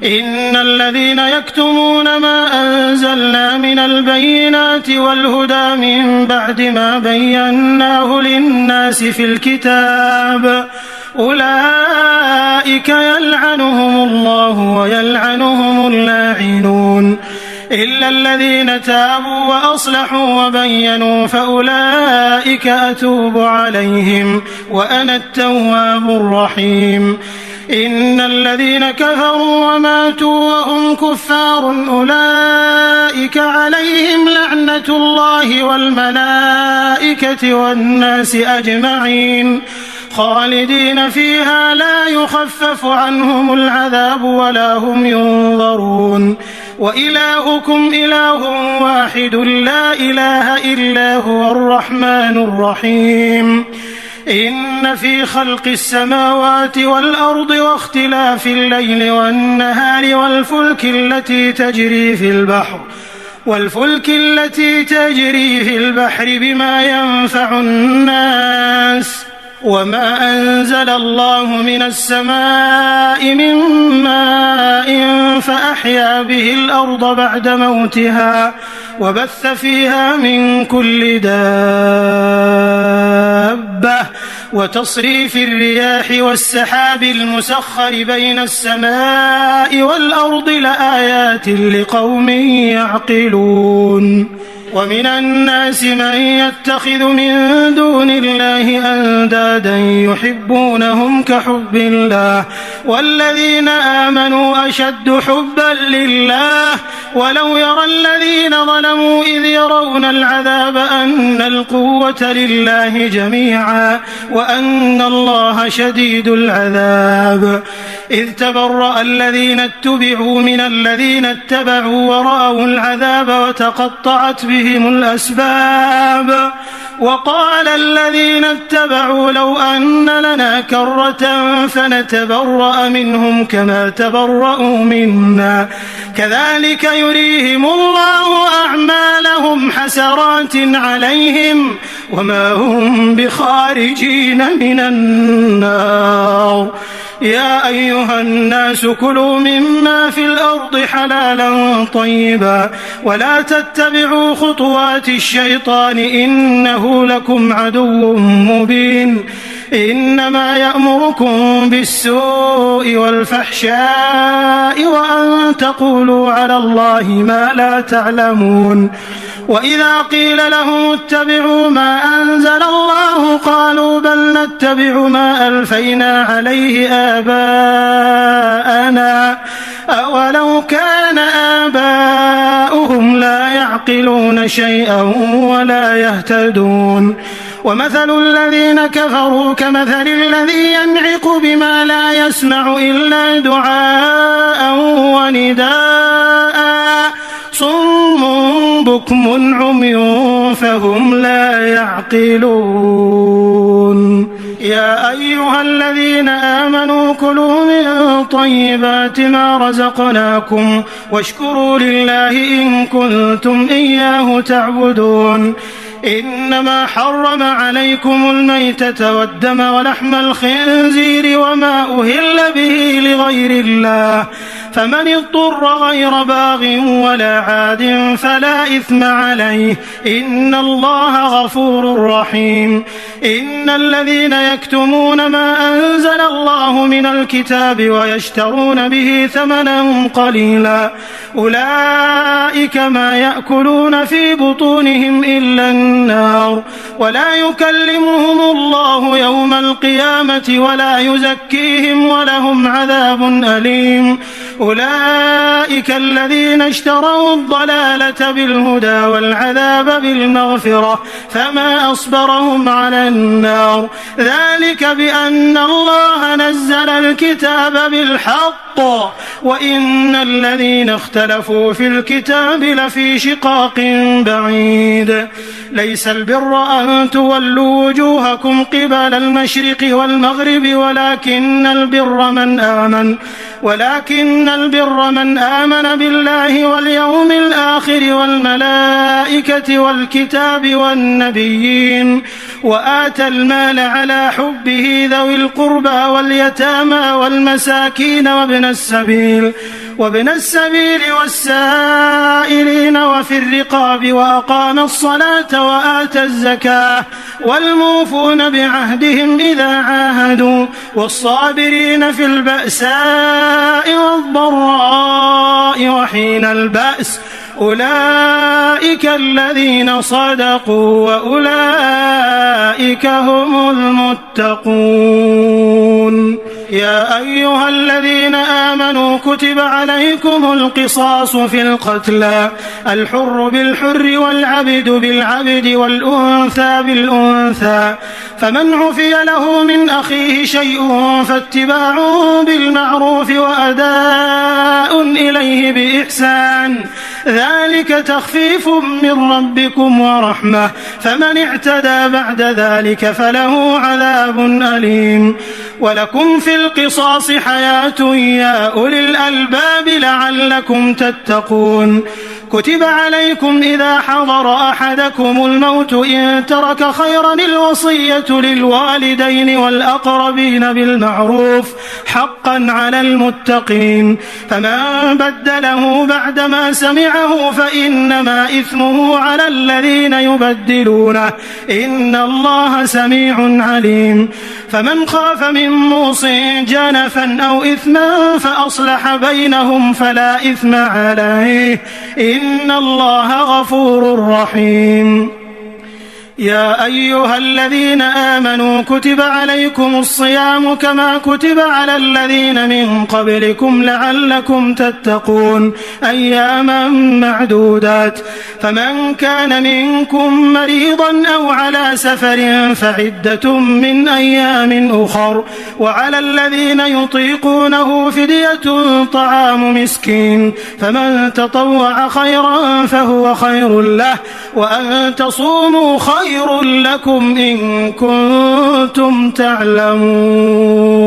إن الذين يكتمون ما أنزلنا من البينات والهدى من بعد ما بيناه للناس في الكتاب أولئك يلعنهم الله ويلعنهم اللاعنون إلا الذين تابوا وأصلحوا وبينوا فأولئك أتوب عليهم وأنا التواب الرحيم إن الذين كفروا وماتوا وهم كفار أولئك عليهم لعنة الله والملائكة والناس أجمعين خالدين فيها لا يخفف عنهم العذاب ولا هم ينظرون وإلهكم إله واحد لا إله إلا هو الرحمن الرحيم إن في خلق السماوات والأرض واختلاف الليل والنهار والفلك التي تجري في البحر بما ينفع الناس وما أنزل الله من السماء من ماء فأحيا به الأرض بعد موتها وبث فيها من كل دابة وتصريف الرياح والسحاب المسخر بين السماء والأرض لآيات لقوم يعقلون ومن الناس من يتخذ من دون الله أندادا يحبونهم كحب الله والذين آمنوا أشد حبا لله ولو يرى الذين ظلموا إذ يرون العذاب أن القوة لله جميعا وأن الله شديد العذاب إذ تبرأ الذين اتبعوا من الذين اتبعوا ورأوا العذاب وتقطعت بهم الأسباب وقال الذين اتبعوا لو أن لنا كرة فنتبرأ منهم كما تبرأوا منا كذلك يريهم الله أعمالهم حسرات عليهم وما هم بخارجين من النار يا أيها الناس كلوا مما في الأرض حلالا طيبا ولا تتبعوا خطوات الشيطان إنه لكم عدو مبين إنما يأمركم بالسوء والفحشاء وأن تقولوا على الله ما لا تعلمون وإذا قيل لهم اتبعوا ما أنزل الله قالوا بل نتبع ما ألفينا عليه آباءنا أولو كان آباؤهم لا يعقلون شيئا ولا يهتدون ومثل الذين كفروا كمثل الذي ينعق بما لا يسمع إلا دعاء ونداء صم بكم عمي فهم لا يعقلون يا أيها الذين آمنوا كلوا من طيبات ما رزقناكم واشكروا لله إن كنتم إياه تعبدون إنما حرم عليكم الميتة والدم ولحم الخنزير وما أهل به لغير الله فمن اضطر غير باغ ولا عاد فلا إثم عليه إن الله غفور رحيم إن الذين يكتمون ما أنزل الله من الكتاب ويشترون به ثمنا قليلا أولئك ما يأكلون في بطونهم إلا النار ولا يكلمهم الله يوم القيامة ولا يزكيهم ولهم عذاب أليم أولئك الذين اشتروا الضلالة بالهدى والعذاب بالمغفرة فما أصبرهم على النار ذلك بأن الله نزل الكتاب بالحق وإن الذين اختلفوا في الكتاب لفي شقاق بعيد ليس البر أن تولوا وجوهكم قبل المشرق والمغرب ولكن البر من آمن بالله واليوم الآخر والملائكة والكتاب والنبيين وآتى المال على حبه ذوي القربى واليتامى والمساكين وابن السبيل والسائلين وفي الرقاب وأقام الصلاة وآتى الزكاة والموفون بعهدهم إذا عاهدوا والصابرين في البأساء والضراء وحين البأس أولئك الذين صدقوا وأولئك هم المتقون. يا أيها الذين آمنوا كتب عليكم القصاص في القتلى، الحر بالحر والعبد بالعبد والأنثى بالأنثى، فمن عفي له من أخيه شيء فاتباع بالمعروف وأداء إليه بإحسان، ذلك تخفيف من ربكم ورحمة، فمن اعتدى بعد ذلك فله عذاب أليم. ولكم في القصاص حياة يا أولي الألباب لعلكم تتقون. كتب عليكم إذا حضر أحدكم الموت إن ترك خيرا الوصية للوالدين والأقربين بالمعروف حقا على المتقين، فمن بدله بعدما سمعه فإنما إثمه على الذين يبدلونه، إن الله سميع عليم. فمن خاف من موص جنفا أو إثما فأصلح بينهم فلا إثم عليه، إن الله غفور رحيم. يا أيها الذين آمنوا كتب عليكم الصيام كما كتب على الذين من قبلكم لعلكم تتقون، أياما معدودات، فمن كان منكم مريضا أو على سفر فعدة من أيام أخر، وعلى الذين يطيقونه فدية طعام مسكين، فمن تطوع خيرا فهو خير له، وأن تصوموا خير لكم إن كنتم تعلمون.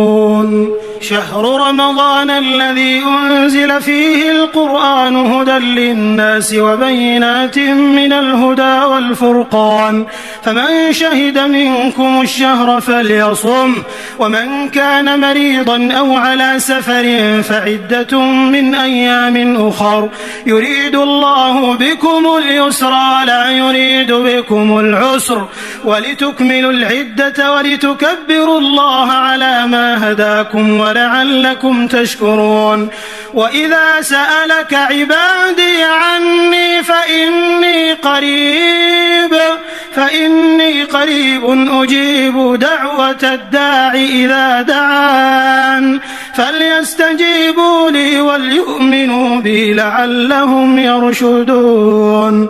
شهر رمضان الذي أنزل فيه القرآن هدى للناس وبينات من الهدى والفرقان، فمن شهد منكم الشهر فليصم، ومن كان مريضا أو على سفر فعدة من أيام أخر، يريد الله بكم اليسر لا يريد بكم العسر، ولتكملوا العدة ولتكبروا الله على ما هداكم ولعلكم تشكرون. وإذا سألك عبادي عني فإني قريب أجيب دعوة الداع إذا دعان، فليستجيبوا لي وليؤمنوا بي لعلهم يرشدون.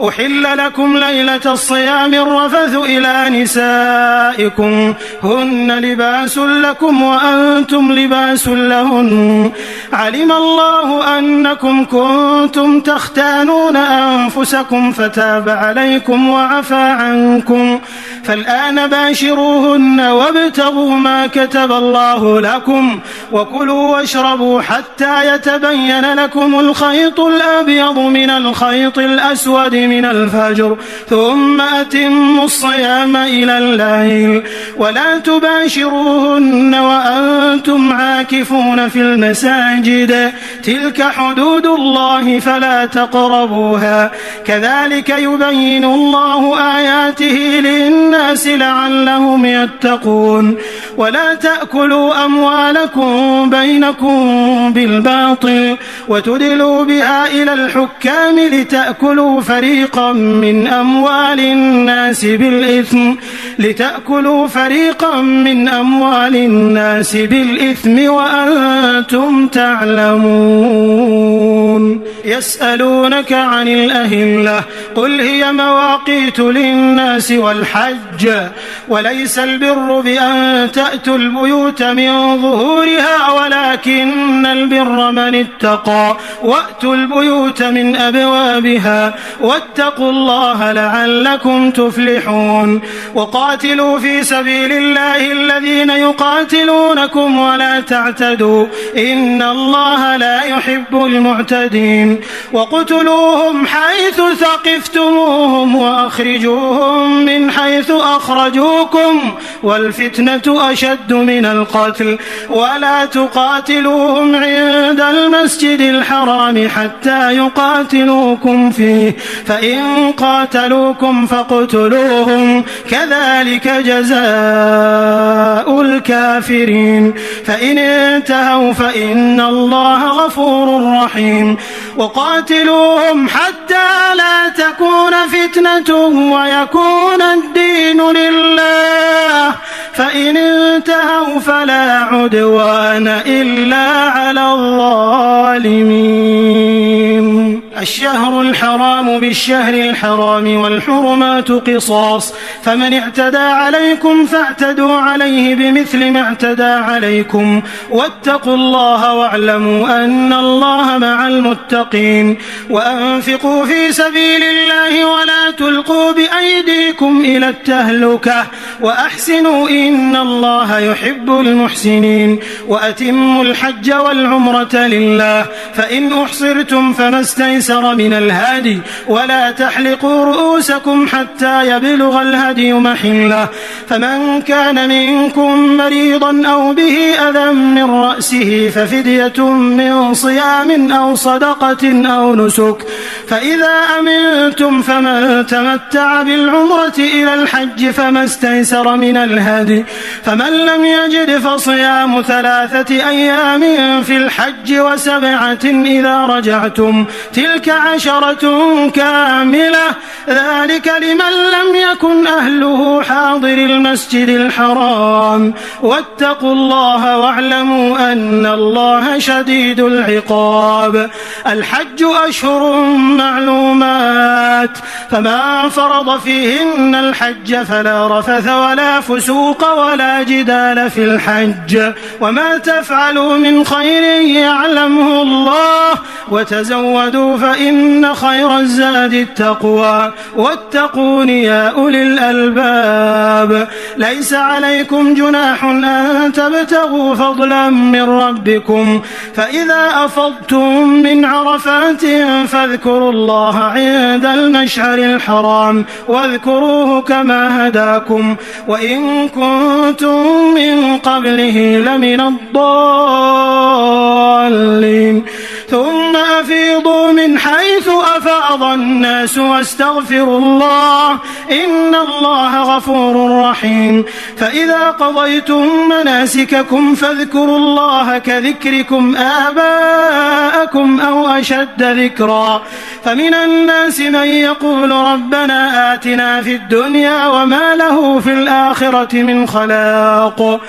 أحل لكم ليلة الصيام الرفث إلى نسائكم هن لباس لكم وأنتم لباس لهن، علم الله أنكم كنتم تختانون أنفسكم فتاب عليكم وعفى عنكم، فالآن باشروهن وابتغوا ما كتب الله لكم، وكلوا واشربوا حتى يتبين لكم الخيط الأبيض من الخيط الأسود من الفجر، ثم أتموا الصيام إلى الليل، ولا تباشروهن وأنتم عاكفون في المساجد، تلك حدود الله فلا تقربوها، كذلك يبين الله آياته للناس لعلهم يتقون. ولا تأكلوا أموالكم بينكم بالباطل وتدلوا بها إلى الحكام لتأكلوا فريقا من أموال الناس بالإثم وأنتم تعلمون. يسألونك عن الأهلة قل هي مواقيت للناس والحج، وليس البر بأن تأتوا البيوت من ظهورها ولكن البر من اتقى، وأتوا البيوت من أبوابها، واتقوا الله لعلكم تفلحون. وقاتلوا في سبيل الله الذين يقاتلونكم ولا تعتدوا إن الله لا يحب المعتدين. وقتلوهم حيث ثقفتموهم وأخرجوهم من حيث أخرجوكم والفتنة أشد من القتل ولا تقاتلوهم عند المسجد الحرام حتى يقاتلوكم فيه فإن قاتلوكم فاقتلوهم كذلك جزاء الكافرين فإن انتهوا فإن الله غفور رحيم وقاتلوهم حتى لا تكون فتنة ويكون الدين لله فإن انتهوا فلا عدوان إلا على الظالمين الشهر الحرام بالشهر الحرام والحرمات قصاص فمن اعتدى عليكم فاعتدوا عليه بمثل ما اعتدى عليكم واتقوا الله واعلموا أن الله مع المتقين وأنفقوا في سبيل الله ولا تلقوا بأيديكم إلى التهلكة وأحسنوا إن الله يحب المحسنين وأتموا الحج والعمرة لله فإن أحصرتم فما استيسر من الهدي ولا تحلقوا رؤوسكم حتى يبلغ الهدي محله فمن كان منكم مريضا أو به أذى من رأسه ففدية من صيام أو صدقة أو نسك فإذا أمنتم فمن تمتع بالعمرة إلى الحج فما استيسر من الهدي فمن لم يجد فصيام 3 أيام في الحج و7 إذا رجعتم تلك 10 كاملة ذلك لمن لم يكن أهله حاضر المسجد الحرام واتقوا الله واعلموا أن الله شديد العقاب الحج أشهر معلومات فمن فرض فيهن الحج فلا رفث ولا فسوق ولا جدال في الحج وما تفعلوا من خير يعلمه الله وتزودوا فإن خير الزاد التقوى واتقون يا أولي الألباب ليس عليكم جناح أن تبتغوا فضلا من ربكم فإذا أفضتم من عرفات فاذكروا الله عند المشعر الحرام واذكروه كما هداكم وإن كنتم من قبله لمن الضالين ثم أفيضوا من حيث أفاض الناس واستغفروا الله إن الله غفور رحيم فإذا قضيتم مناسككم فاذكروا الله كذكركم آباءكم أو أشد ذكرا فمن الناس من يقول ربنا آتنا في الدنيا وما له في الآخرة من خلاق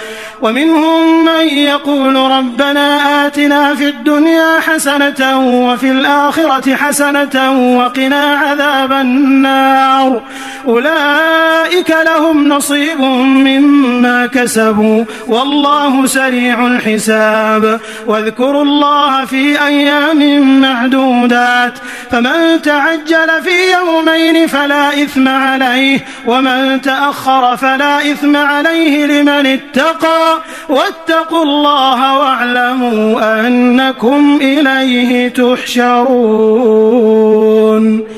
ومنهم من يقول ربنا آتنا في الدنيا حسنة وفي الآخرة حسنة وقنا عذاب النار أولئك لهم نصيب مما كسبوا والله سريع الحساب واذكروا الله في أيام معدودات فمن تعجل في يومين فلا إثم عليه ومن تأخر فلا إثم عليه لمن اتقى واتقوا الله واعلموا أنكم إليه تحشرون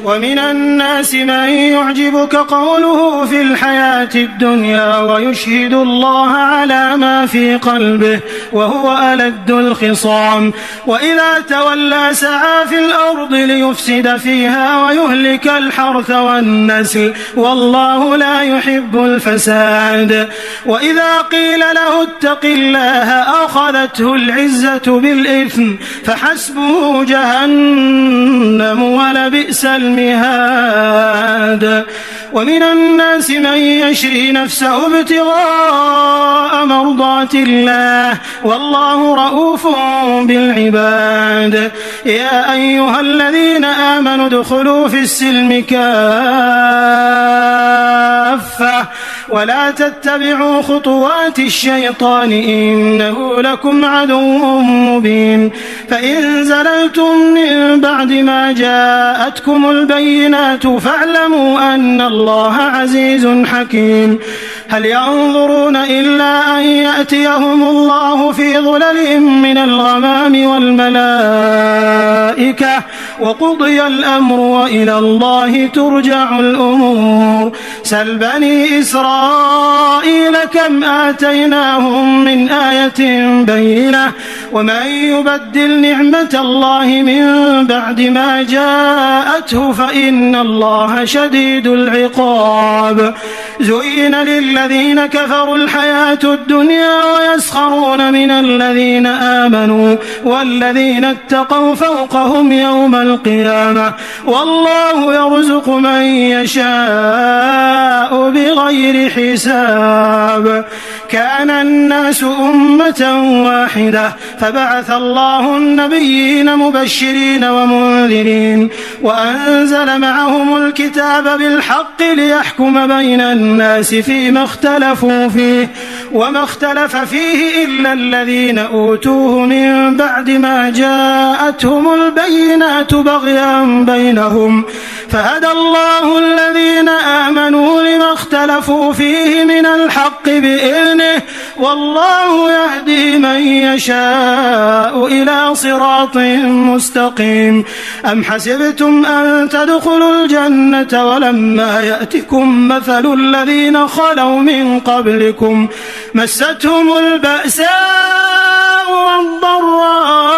ومن الناس من يعجبك قوله في الحياة الدنيا ويشهد الله على ما في قلبه وهو ألد الخصام وإذا تولى سعى في الأرض ليفسد فيها ويهلك الحرث والنسل والله لا يحب الفساد وإذا قيل له اتق الله أخذته العزة بالإثم فحسبه جهنم ولبئس المهاد ومن الناس من يشري نفسه ابتغاء مرضات الله والله رؤوف بالعباد يا أيها الذين آمنوا ادخلوا في السلم كافة ولا تتبعوا خطوات الشيطان إنه لكم عدو مبين فإن زللتم من بعد ما جاءتكم البينات فاعلموا أن الله عزيز حكيم هل ينظرون إلا أن يأتيهم الله في ظلل من الغمام والملائكة وقضي الأمر وإلى الله ترجع الأمور. سل بني إسرائيل كم آتيناهم من آية بينة ومن يبدل نعمة الله من بعد ما جاءته فإن الله شديد العقاب. زين للذين كفروا الحياة الدنيا ويسخرون من الذين آمنوا والذين اتقوا فوقهم يوم القيامة والله يرزق من يشاء بغير حساب. كان الناس أمة واحدة فبعث الله النبيين مبشرين ومنذرين وأنزل معهم الكتاب بالحق ليحكم بين الناس فيما اختلفوا فيه وما اختلف فيه إلا الذين أوتوه من بعد ما جاءتهم البينات بغيا بينهم فهدى الله الذين آمنوا لما اختلفوا فيه من الحق بإذنه والله يهدي من يشاء إلى صراط مستقيم. أم حسبتم أن تدخلوا الجنة ولما يأتكم مثل الذين خلوا من قبلكم مستهم البأساء والضراء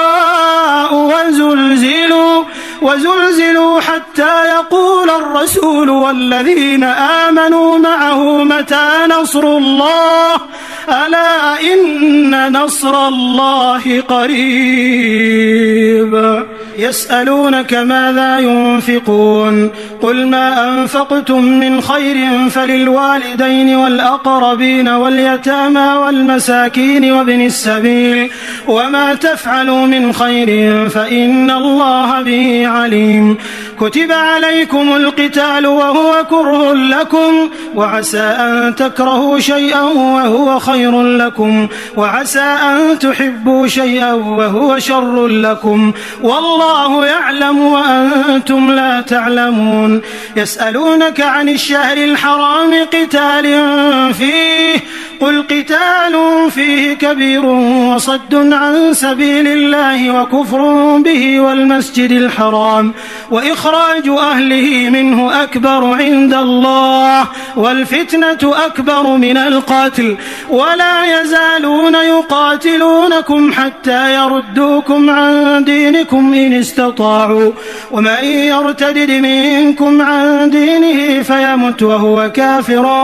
وزلزلوا حتى يقول الرسول والذين آمنوا معه متى نصر الله ألا إن نصر الله قريب. يسألونك ماذا ينفقون قل ما أنفقتم من خير فللوالدين والأقربين واليتامى والمساكين وابن السبيل وما تفعلوا من خير فإن الله به عليم. كتب عليكم القتال وهو كره لكم وعسى أن تكرهوا شيئا وهو خير لكم وعسى أن تحبوا شيئا وهو شر لكم والله يعلم وأنتم لا تعلمون. يسألونك عن الشهر الحرام قتال فيه قل قتال فيه كبير وصد عن سبيل الله وكفر به والمسجد الحرام وإخراج أهله منه أكبر عند الله والفتنة أكبر من القتل ولا يزالون يقاتلونكم حتى يردوكم عن دينكم إن استطاعوا ومن يرتدد منكم عن دينه فيمت وهو كافر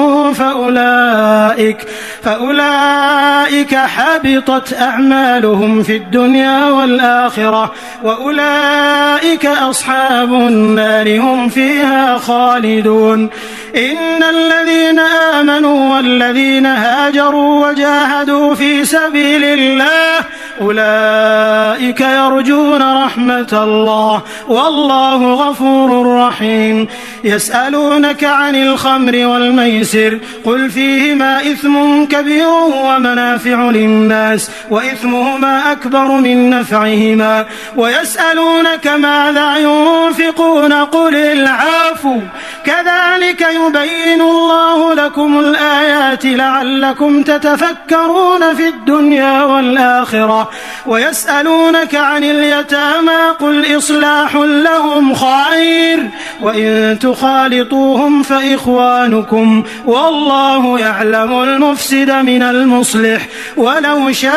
فأولئك حبطت أعمالهم في الدنيا والآخرة وأولئك أصحاب النار هم فيها خالدون. إن الذين آمنوا والذين هاجروا وجاهدوا في سبيل الله أولئك يرجون رحمة الله والله غفور رحيم. يسألونك عن الخمر والميسر قل فيهما إثم كبير ومنافع للناس وإثمهما أكبر من نفعهما ويسألونك ماذا ينفقون قل العفو كذلك يبين الله لكم الآيات لعلكم تتفكرون في الدنيا والآخرة. ويسألونك عن اليتامى قل إصلاح لهم خير وإن تخالطوهم فإخوانكم والله يعلم المفسد من المصلح ولو شاء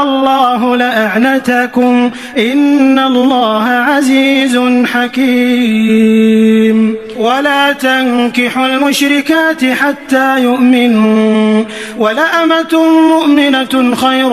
الله لأعنتكم إن الله عزيز حكيم. ولا تنكحوا المشركات حتى يؤمنوا ولأمة مؤمنة خير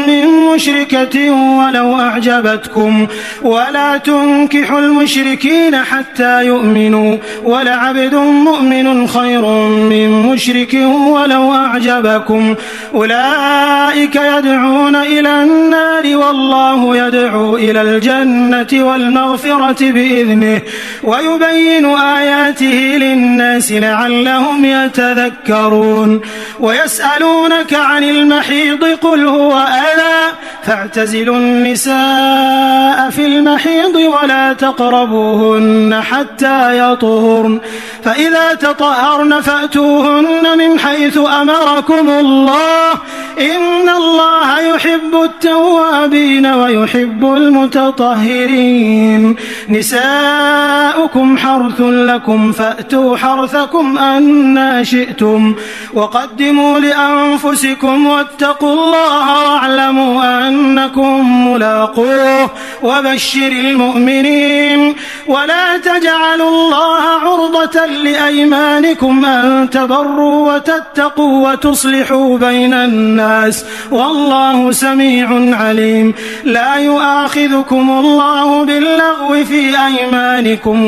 من مشركة ولو أعجبتكم ولا تنكحوا المشركين حتى يؤمنوا ولعبد مؤمن خير من مشرك ولو أعجبكم أولئك يدعون إلى النار والله يدعو إلى الجنة والمغفرة بإذنه ويبين آياته آياته للناس لعلهم يتذكرون ويسألونك عن المحيض قل هو أذى فاعتزلوا النساء في المحيض ولا تقربوهن حتى يطهرن فإذا تطهرن فأتوهن من حيث أمركم الله إن الله يحب التوابين ويحب المتطهرين نساؤكم حرث لكم فأتوا حرثكم أنى شئتم وقدموا لأنفسكم واتقوا الله واعلموا أنكم ملاقوه وبشر المؤمنين ولا تجعلوا الله عرضة لأيمانكم أن تبروا وتتقوا وتصلحوا بين الناس والله سميع عليم لا يؤاخذكم الله باللغو في أيمانكم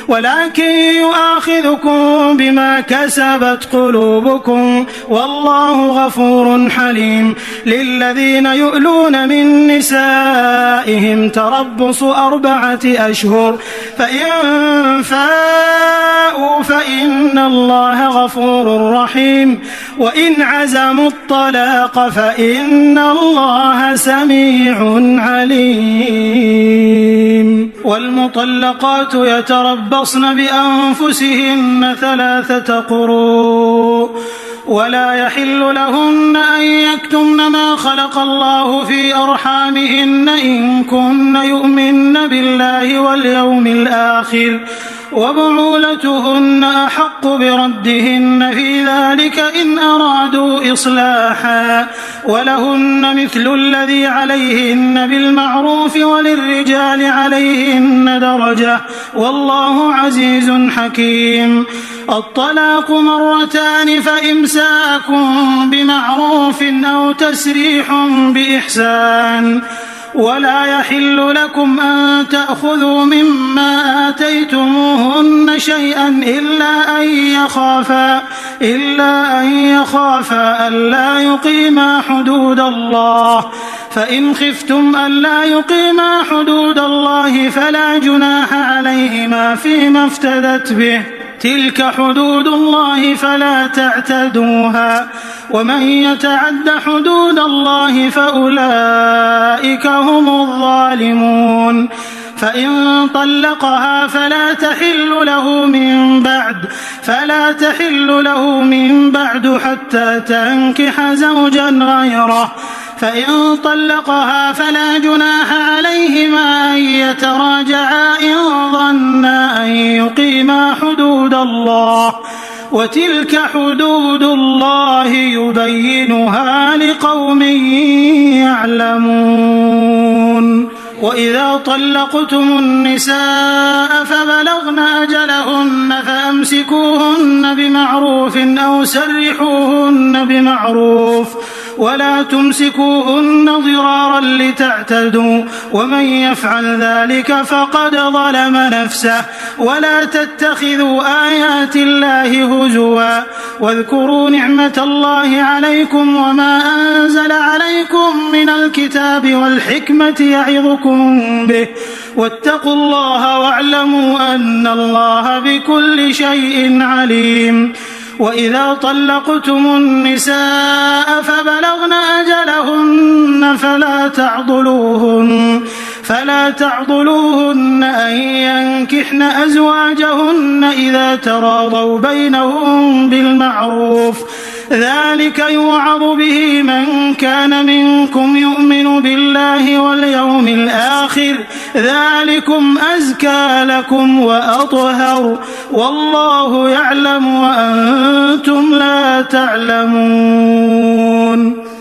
ولكن يؤاخذكم بما كسبت قلوبكم والله غفور حليم للذين يؤلون من نسائهم تربص 4 أشهر فإن فاءوا فإن الله غفور رحيم وإن عزموا الطلاق فإن الله سميع عليم والمطلقات يتربصن بأنفسهن 3 قروء ولا يحل لهن أن يكتمن ما خلق الله في أرحامهن إن كن يؤمن بالله واليوم الآخر وبعولتهن أحق بردهن في ذلك إن أرادوا إصلاحا ولهن مثل الذي عليهن بالمعروف وللرجال عليهن درجة والله عزيز حكيم الطلاق 2 مرتان فإمساك بمعروف أو تسريح بإحسان ولا يحل لكم أن تأخذوا مما آتيتموهن شيئا إلا أن يخافا ألا يقيما حدود الله فإن خفتم ألا يقيما حدود الله فلا جناح عليهما فيما افتدت به تلك حدود الله فلا تعتدوها ومن يتعد حدود الله فأولئك هم الظالمون فإن طلقها فلا تحل له من بعد حتى تنكح زوجا غيره فإن طلقها فلا جناح عليهما أن يتراجعا إن ظنا أن يقيما حدود الله وتلك حدود الله يبينها لقوم يعلمون وإذا طلقتم النساء فبلغن أجلهن فأمسكوهن بمعروف أو سرحوهن بمعروف ولا تمسكوهن ضرارا لتعتدوا ومن يفعل ذلك فقد ظلم نفسه ولا تتخذوا آيات الله هزوا واذكروا نعمة الله عليكم وما أنزل عليكم من الكتاب والحكمة يعظكم به واتقوا الله واعلموا أن الله بكل شيء عليم وإذا طلقتم النساء فبلغن أجلهن فلا تعضلوهن أن ينكحن أزواجهن إذا تراضوا بينهم بالمعروف ذلك يوعظ به من كان منكم يؤمن بالله واليوم الآخر ذلكم أزكى لكم وأطهر والله يعلم وأنتم لا تعلمون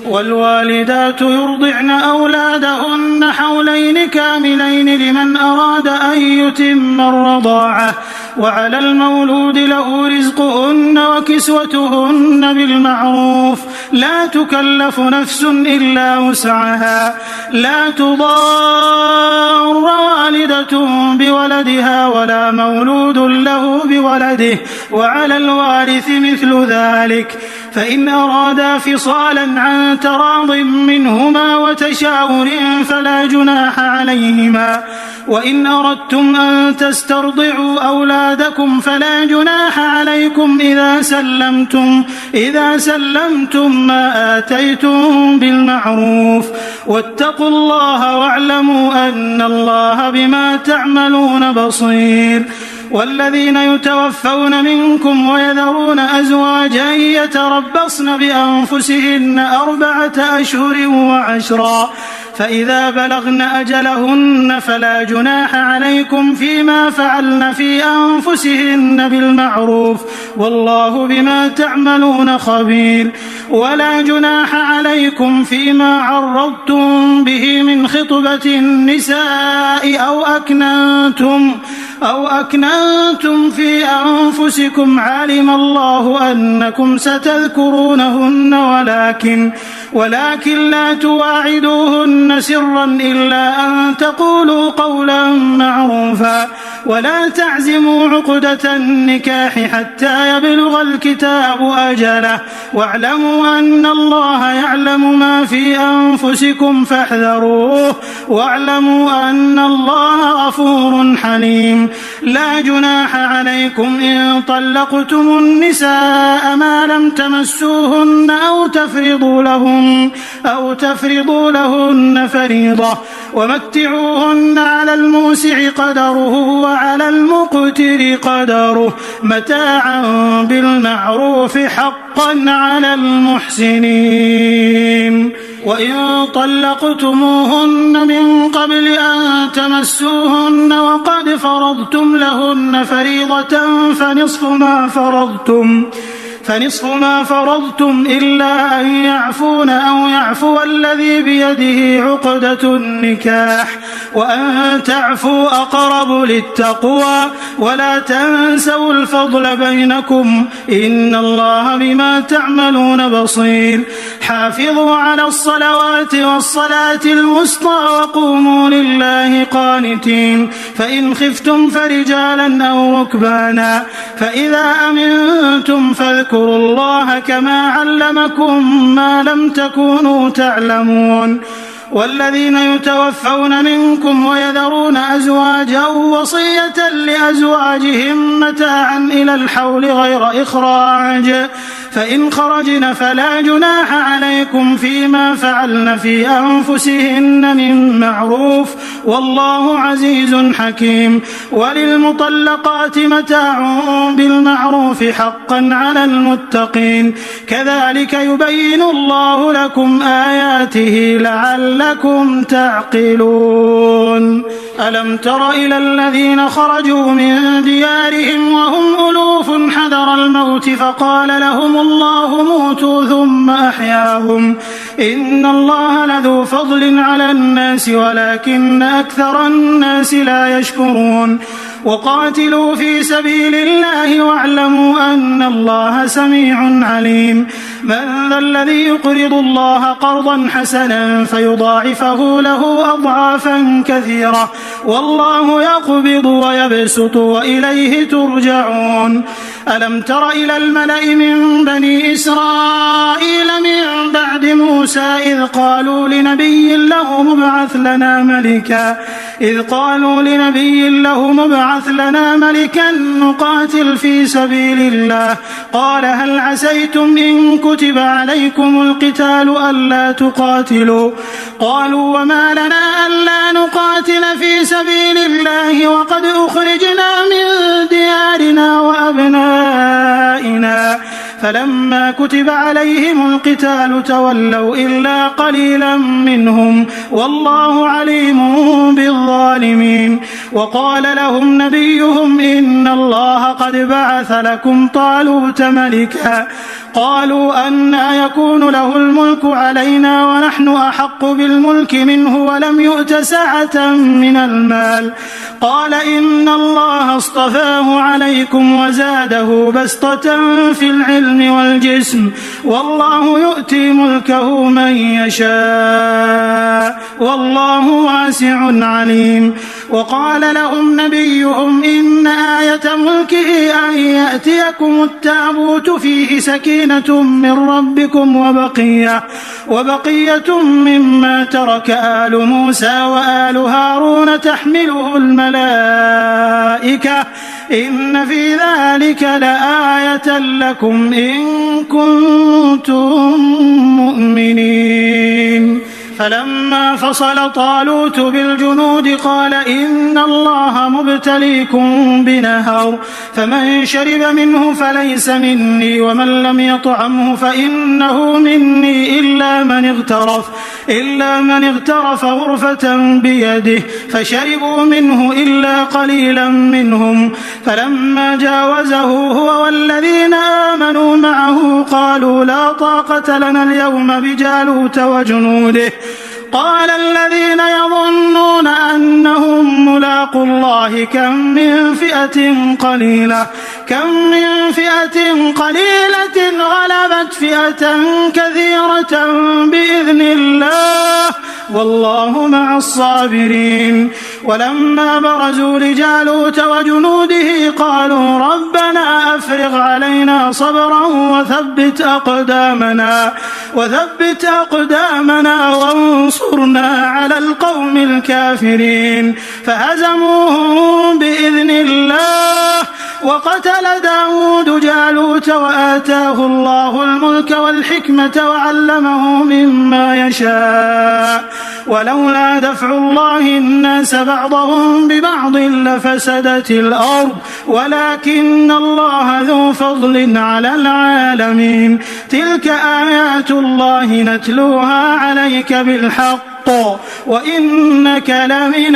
والوالدات يرضعن أولادهن حولين كاملين لمن أراد أن يتم الرضاعة وعلى المولود له رزقهن وكسوتهن بالمعروف لا تكلف نفس إلا وسعها لا تضار والدة بولدها ولا مولود له بولده وعلى الوارث مثل ذلك فإن أرادا فصالا عن تراض منهما وتشاور فلا جناح عليهما. وإن أردتم أن تسترضعوا أولادكم فلا جناح عليكم إذا سلمتم ما آتيتم بالمعروف. واتقوا الله واعلموا أن الله بما تعملون بصير. والذين يتوفون منكم ويذرون أزواجا يتربصن بأنفسهن 4 أشهر و10 فإذا بلغن أجلهن فلا جناح عليكم فيما فعلن في أنفسهن بالمعروف والله بما تعملون خبير. ولا جناح عليكم فيما عرضتم به من خطبة النساء أو أكننتم في أنفسكم علم الله أنكم ستذكرونهن ولكن لا تواعدوهن سرا إلا أن تقولوا قولا معروفا ولا تعزموا عقدة النكاح حتى يبلغ الكتاب أجله واعلموا أن الله يعلم ما في أنفسكم فاحذروه واعلموا أن الله غفور حليم. لا جناح عليكم إن طلقتم النساء ما لم تمسوهن أو تفرضوا لهن فريضة ومتعوهن على الموسع قدره وعلى المقتر قدره متاعا بالمعروف حقا على المحسنين. وإن طلقتموهن من قبل أن تمسوهن وقد فرضتم لهن فريضة فنصف ما فرضتم إلا أن يعفون أو يعفو الذي بيده عقدة النكاح وأن تعفوا أقرب للتقوى ولا تنسوا الفضل بينكم إن الله بما تعملون بصير. حافظوا على الصلوات والصلاة الوسطى وقوموا لله قانتين. فإن خفتم فرجالا أو ركبانا فإذا أمنتم فاذكروا الله كما علمكم ما لم تكونوا تعلمون. والذين يتوفون منكم ويذرون أزواجا وصية لأزواجهم متاعا إلى الحول غير إخراج فإن خرجن فلا جناح عليكم فيما فعلن في أنفسهن من معروف والله عزيز حكيم. وللمطلقات متاع بالمعروف حقا على المتقين. كذلك يبين الله لكم آياته لعلكم تعقلون. ألم تر إلى الذين خرجوا من ديارهم وهم ألوف حذر الموت فقال لهم الله موتوا ثم أحياهم إن الله لذو فضل على الناس ولكن أكثر الناس لا يشكرون. وقاتلوا في سبيل الله واعلموا أن الله سميع عليم. من ذا الذي يقرض الله قرضا حسنا فيضاعفه له أضعافا كثيرة والله يقبض ويبسط وإليه ترجعون. ألم تر إلى الملأ من بني إسرائيل من بعد موسى إذ قالوا لنبي له مبعث لنا ملكا نقاتل في سبيل الله قال هل عسيتم إن كتب عليكم القتال ألا تقاتلوا قالوا وما لنا ألا نقاتل في سبيل الله وقد أخرجنا من ديارنا وأبنائنا فلما كتب عليهم القتال تولوا إلا قليلا منهم والله عليم بالظالمين. وقال لهم نبيهم إن الله قد بعث لكم طالوت ملكا قالوا أنى يكون له الملك علينا ونحن أحق بالملك منه ولم يؤت سعة من المال قال إن الله اصطفاه عليكم وزاده بسطة في العلم والجسم والله يؤتي ملكه من يشاء والله واسع عليم. وقال لهم نبيهم إن آية ملكه أن يأتيكم التابوت فيه سكينة من ربكم وبقية مما ترك آل موسى وآل هارون تحمله الملائكة إن في ذلك لآية لكم إن كنتم مؤمنين. فلما فصل طالوت بالجنود قال إن الله مبتليكم بنهر فمن شرب منه فليس مني ومن لم يطعمه فإنه مني إلا من اغترف غرفة بيده فشربوا منه إلا قليلا منهم. فلما جاوزه هو والذين آمنوا معه قالوا لا طاقة لنا اليوم بجالوت وجنوده. قال الذين يظنون أنهم ملاقو الله كم من فئة قليلة غلبت فئة كثيرة بإذن الله والله مع الصابرين. ولما برزوا لجالوت وجنوده قالوا ربنا أفرغ علينا صبرا وثبت أقدامنا وانصرنا على القوم الكافرين. فهزموهم بإذن الله وقتل داود جالوت وآتاه الله الملك والحكمة وعلمه مما يشاء ولولا دفع الله الناس بعضهم ببعض لفسدت الأرض ولكن الله ذو فضل على العالمين. تلك آيات الله نتلوها عليك بالحق وإنك لمن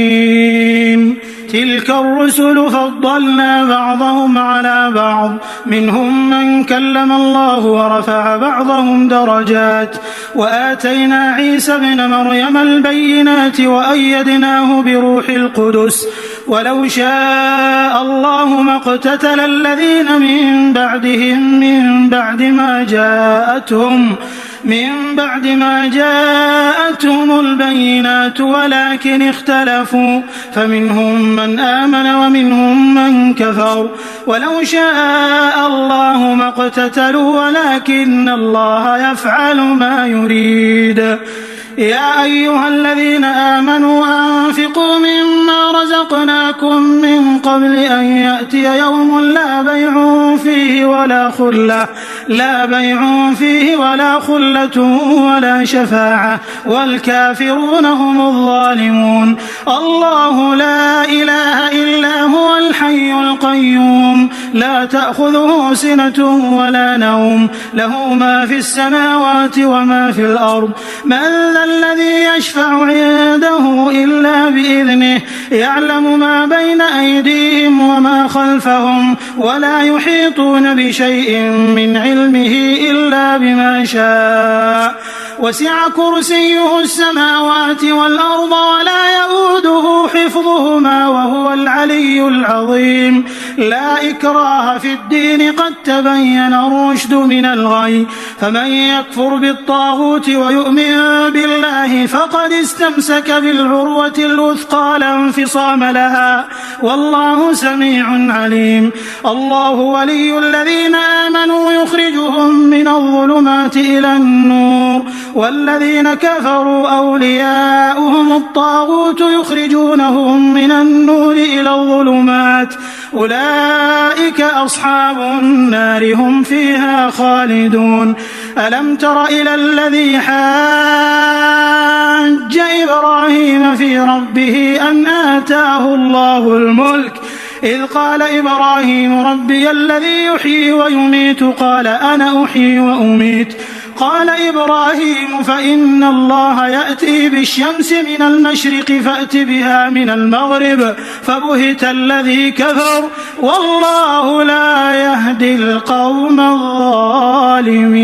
المرسلين. تلك الرسل فضلنا بعضهم على بعض منهم من كلم الله ورفع بعضهم درجات وآتينا عيسى ابن مريم البينات وأيدناه بروح القدس ولو شاء الله ما اقتتل الذين من بعدهم من بعد ما جاءتهم البينات ولكن اختلفوا فمنهم من آمن ومنهم من كفر ولو شاء الله ما اقتتلوا ولكن الله يفعل ما يريد. يا أيها الذين آمنوا أنفقوا مما رزقناكم من قبل أن يأتي يوم لا بيع فيه ولا خلة ولا شفاعة والكافرون هم الظالمون. الله لا إله إلا هو الحي القيوم لا تأخذه سنة ولا نوم له ما في السماوات وما في الأرض من ذا الذي يشفع عنده إلا بإذنه يعلم ما بين أيديهم وما خلفهم ولا يحيطون بشيء من علمه إلا بما شاء وسع كرسيه السماوات والأرض ولا يؤوده حفظهما وهو العلي العظيم. لا إكراه في الدين قد تبين الرشد من الغي فمن يكفر بالطاغوت ويؤمن بالله فقد استمسك بالعروة الوثقى لا انفصام لها والله سميع عليم. الله ولي الذين آمنوا يخرجهم من الظلمات إلى النور والذين كفروا أولياؤهم الطاغوت يخرجونهم من النور إلى الظلمات أولئك أصحاب النار هم فيها خالدون. ألم تر إلى الذي حاج إبراهيم في ربه أن آتاه الله الملك إذ قال إبراهيم ربي الذي يحيي ويميت قال أنا أحيي وأميت قال إبراهيم فإن الله يأتي بالشمس من المشرق فأت بها من المغرب فبهت الذي كفر والله لا يهدي القوم الظالمين.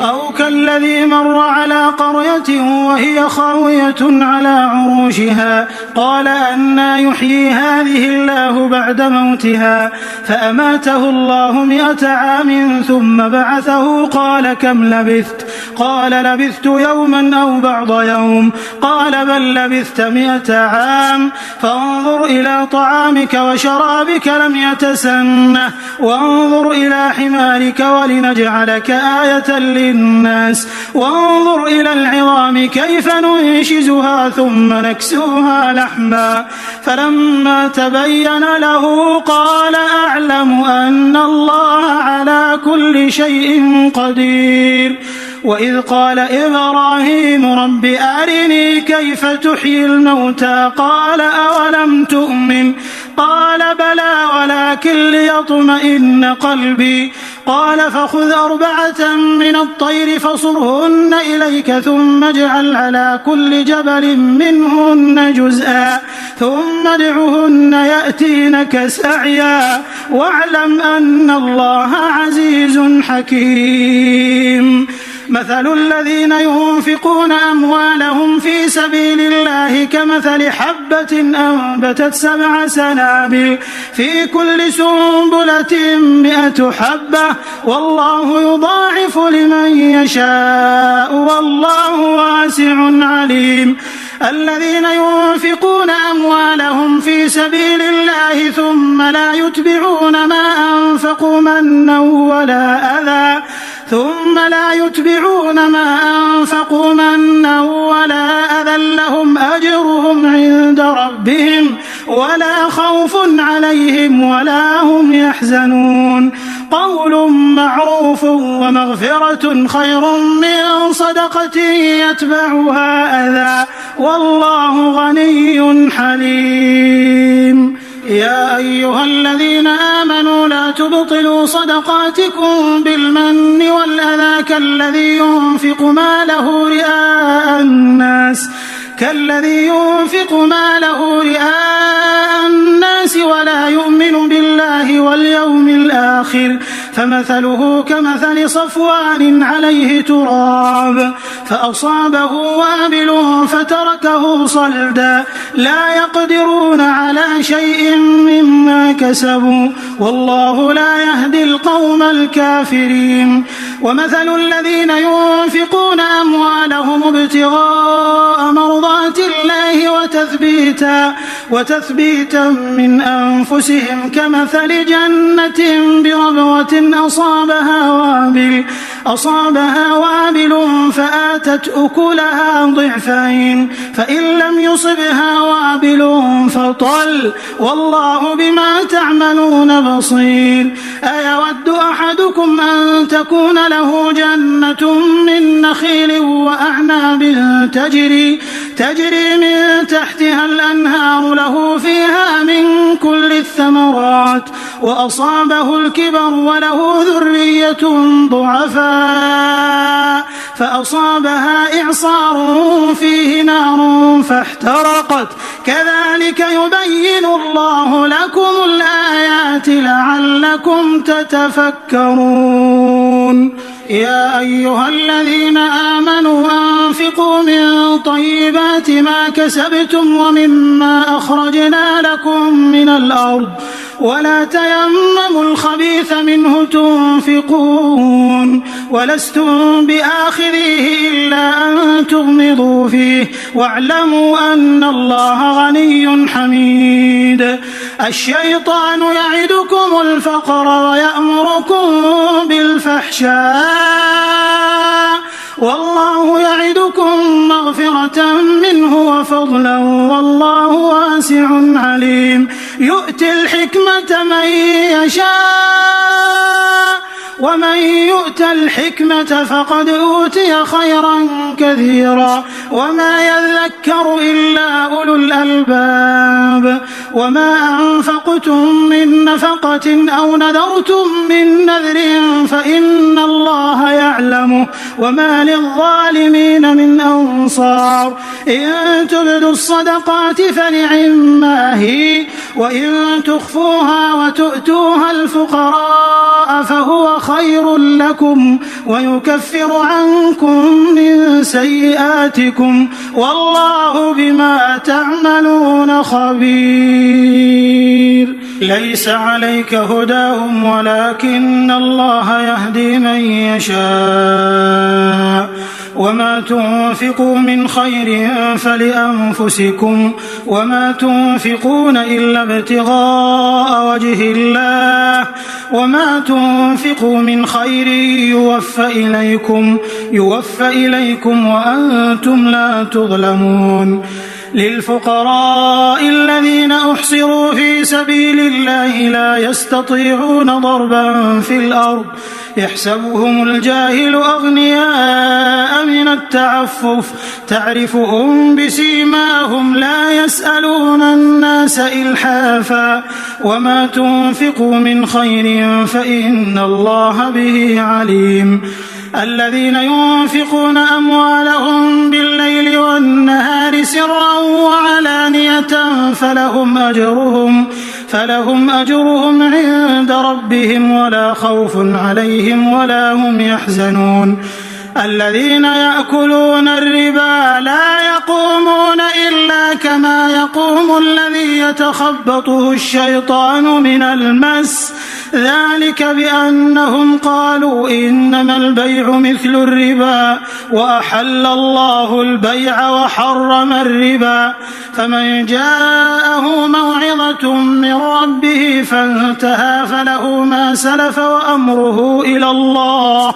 أو كالذي مر على قرية وهي خاوية على عروشها قال أنى يحيي هذه الله بعد موتها فأماته الله 100 عام ثم بعثه قال كم لبثت قال لبثت يوما أو بعض يوم قال بل لبثت 100 عام فانظر إلى طعامك وشرابك لم يتسنه وانظر إلى حمارك ولنجعلك آية للناس وانظر إلى العظام كيف ننشزها ثم نكسوها لحما فلما تبين له قال أعلم أن الله على كل شيء قدير وإذ قال إبراهيم رب أرني كيف تحيي الموتى قال أولم تؤمن قال بلى ولكن ليطمئن قلبي قال فخذ 4 من الطير فصرهن إليك ثم اجعل على كل جبل منهن جزءا ثم ادعهن يأتينك سعيا واعلم أن الله عزيز حكيم مثل الذين ينفقون أموالهم في سبيل الله كمثل حبة أنبتت 7 سنابل في كل سنبلة 100 حبة والله يضاعف لمن يشاء والله واسع عليم الذين ينفقون أموالهم في سبيل الله ثم لا يتبعون ما أنفقوا منا ولا أذى لهم أجرهم عند ربهم ولا خوف عليهم ولا هم يحزنون قول معروف ومغفرة خير من صدقة يتبعها أذى والله غني حليم يا أيها الذين آمنوا لا تبطلوا صدقاتكم بالمن والأذى كالذي ينفق ماله رئاء الناس ولا يؤمن بالله واليوم الآخر فمثله كمثل صفوان عليه تراب فأصابه وابل فتركه صلدا لا يقدرون على شيء مما كسبوا والله لا يهدي القوم الكافرين ومثل الذين ينفقون أموالهم ابتغاء مرضات الله وتثبيتا من أنفسهم كمثل جنة بربوة أصابها وابل فآتت أكلها ضعفين فإن لم يصبها وابل فطل والله بما تعملون بصير أيود أحدكم أن تكون له جنة من نخيل وأعناب تجري من تحتها الأنهار له فيها من كل الثمرات وأصابه الكبر وله ذرية ضعفاء فأصابها إعصار فيه نار فاحترقت كذلك يبين الله لكم الآيات لعلكم تتفكرون يا أيها الذين آمنوا أنفقوا من طيبات ما كسبتم ومما أخرجنا لكم من الأرض ولا تيمموا الخبيث منه تنفقون ولستم بآخذيه إلا أن تغمضوا فيه واعلموا أن الله غني حميد الشيطان يعدكم الفقر ويأمركم بالفحشاء والله يعدكم مغفرة منه وفضلا والله واسع عليم يؤتي الحكمة من يشاء ومن يؤت الحكمة فقد أوتي خيرا كثيرا وما يذكر إلا أولو الألباب وما أنفقتم من نفقة أو نذرتم من نذر فإن الله يعلمه وما للظالمين من أنصار إن تبدوا الصدقات فنعما هي وإن تخفوها وتؤتوها الفقراء فهو خير لكم ويكفر عنكم من سيئاتكم والله بما تعملون خبير. ليس عليك هداهم ولكن الله يهدي من يشاء وما تنفقوا من خير فلأنفسكم وما تنفقون إلا ابتغاء وجه الله وما تنفقوا من خير يوفى إليكم وأنتم لا تظلمون. للفقراء الذين أحصروا في سبيل الله لا يستطيعون ضربا في الأرض يحسبهم الجاهل أغنياء من التعفف تعرفهم بسيماهم لا يسألون الناس إلحافا وما تنفقوا من خير فإن الله به عليم. الذين ينفقون أموالهم بالليل والنهار سرا وعلانية فلهم أجرهم عند ربهم ولا خوف عليهم ولا هم يحزنون. الذين يأكلون الربا لا يقومون إلا كما يقوم الذي يتخبطه الشيطان من المس ذلك بأنهم قالوا إنما البيع مثل الربا وأحل الله البيع وحرم الربا فمن جاءه موعظة من ربه فانتهى فله ما سلف وأمره إلى الله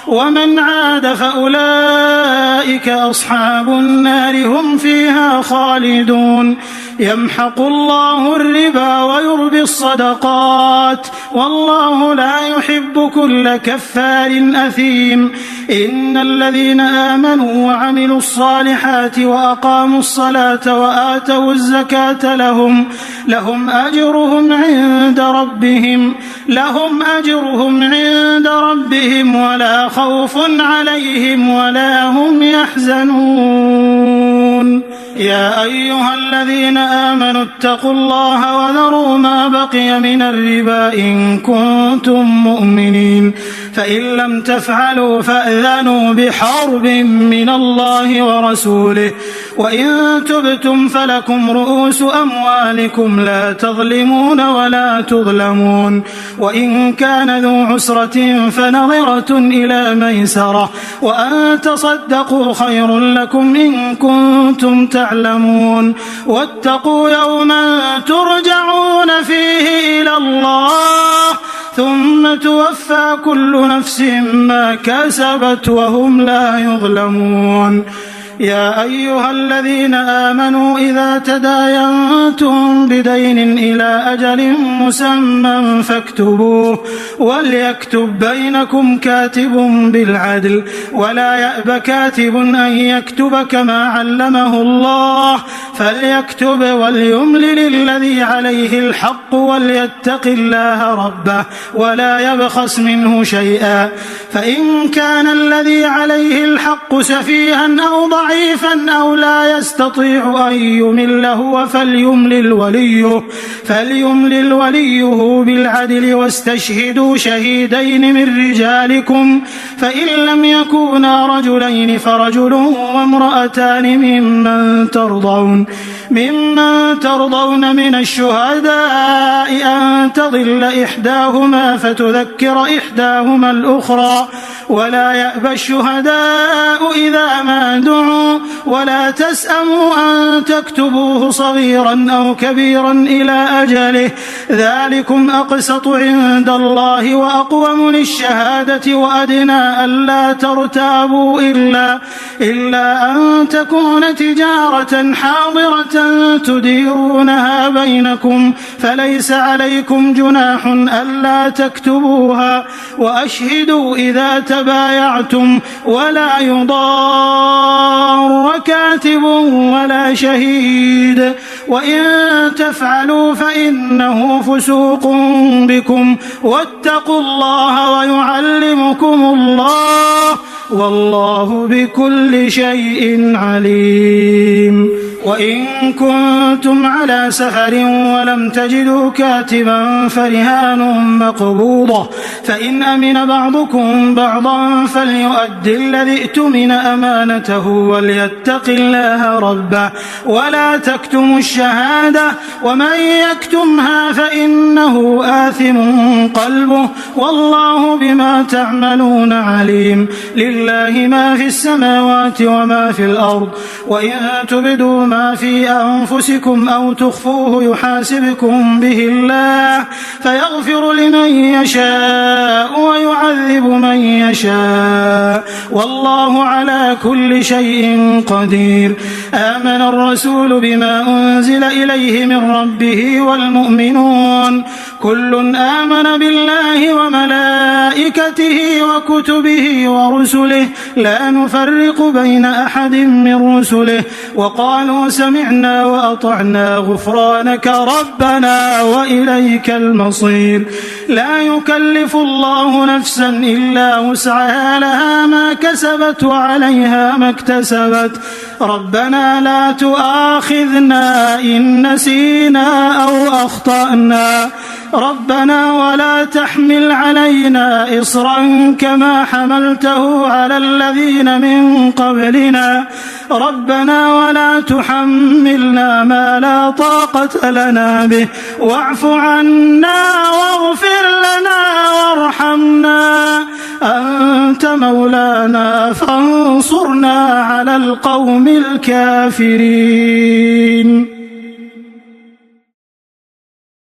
ومن عاد فأولئك أصحاب النار هم فيها خالدون. يمحق الله الربا ويربي الصدقات والله لا يحب كل كفار أثيم. إن الذين آمنوا وعملوا الصالحات وأقاموا الصلاة وآتوا الزكاة لهم أجرهم عند ربهم ولا خوف عليهم ولا هم يحزنون. يا أيها الذين آمنوا اتقوا الله وذروا ما بقي من الربا إن كنتم مؤمنين فإن لم تفعلوا فأذنوا بحرب من الله ورسوله وإن تبتم فلكم رؤوس أموالكم لا تظلمون ولا تظلمون. وإن كان ذو عسرة فنظرة إلى ميسرة وأن تصدقوا خير لكم إن كنتم تعلمون. واتقوا يوما ترجعون فيه إلى الله ثم توفى كل نفس ما كسبت وهم لا يظلمون. يا أيها الذين آمنوا إذا تداينتم بدين إلى أجل مسمى فاكتبوه وليكتب بينكم كاتب بالعدل ولا يأب كاتب أن يكتب كما علمه الله فليكتب وليملل الذي عليه الحق وليتق الله ربه ولا يبخس منه شيئا فإن كان الذي عليه الحق سفيها أو ضعيفا أو لا يستطيع أن يمل هو فليملل وليه بالعدل واستشهدوا شهيدين من رجالكم فإن لم يكونا رجلين فرجل وامرأتان ممن ترضون من الشهداء أن تضل إحداهما فتذكر إحداهما الأخرى ولا يأبى الشهداء إذا ما دعوا ولا تسأموا أن تكتبوه صغيرا أو كبيرا إلى أجله ذلكم أقسط عند الله وأقوم للشهادة وأدنى ألا ترتابوا إلا أن تكون تجارة حاضرة تديرونها بينكم فليس عليكم جناح ألا تكتبوها وأشهدوا إذا تبايعتم ولا يضار كاتب ولا شهيد وإن تفعلوا فإنه فسوق بكم واتقوا الله ويعلمكم الله والله بكل شيء عليم. وإن كنتم على سفر ولم تجدوا كاتبا فرهان مقبوضة فإن أمن بعضكم بعضا فليؤد الذي ائتمن أمانته وليتق الله ربه ولا تكتموا الشهادة ومن يكتمها فإنه آثم قلبه والله بما تعملون عليم. لله ما في السماوات وما في الأرض وإن تبدوا ما في أنفسكم أو تخفوه يحاسبكم به الله فيغفر لمن يشاء ويعذب من يشاء والله على كل شيء قدير. آمن الرسول بما أنزل إليه من ربه والمؤمنون كل آمن بالله وملائكته وكتبه ورسله لا نفرق بين أحد من رسله وقالوا سمعنا وأطعنا غفرانك ربنا وإليك المصير. لا يكلف الله نفسا إلا وسعها لها ما كسبت وعليها ما اكتسبت ربنا لا تؤاخذنا إن نسينا أو أخطأنا ربنا ولا تحمل علينا إصرا كما حملته على الذين من قبلنا ربنا ولا تحملنا ما لا طاقة لنا به واعف عنا واغفر لنا وارحمنا أنت مولانا فانصرنا على القوم الكافرين.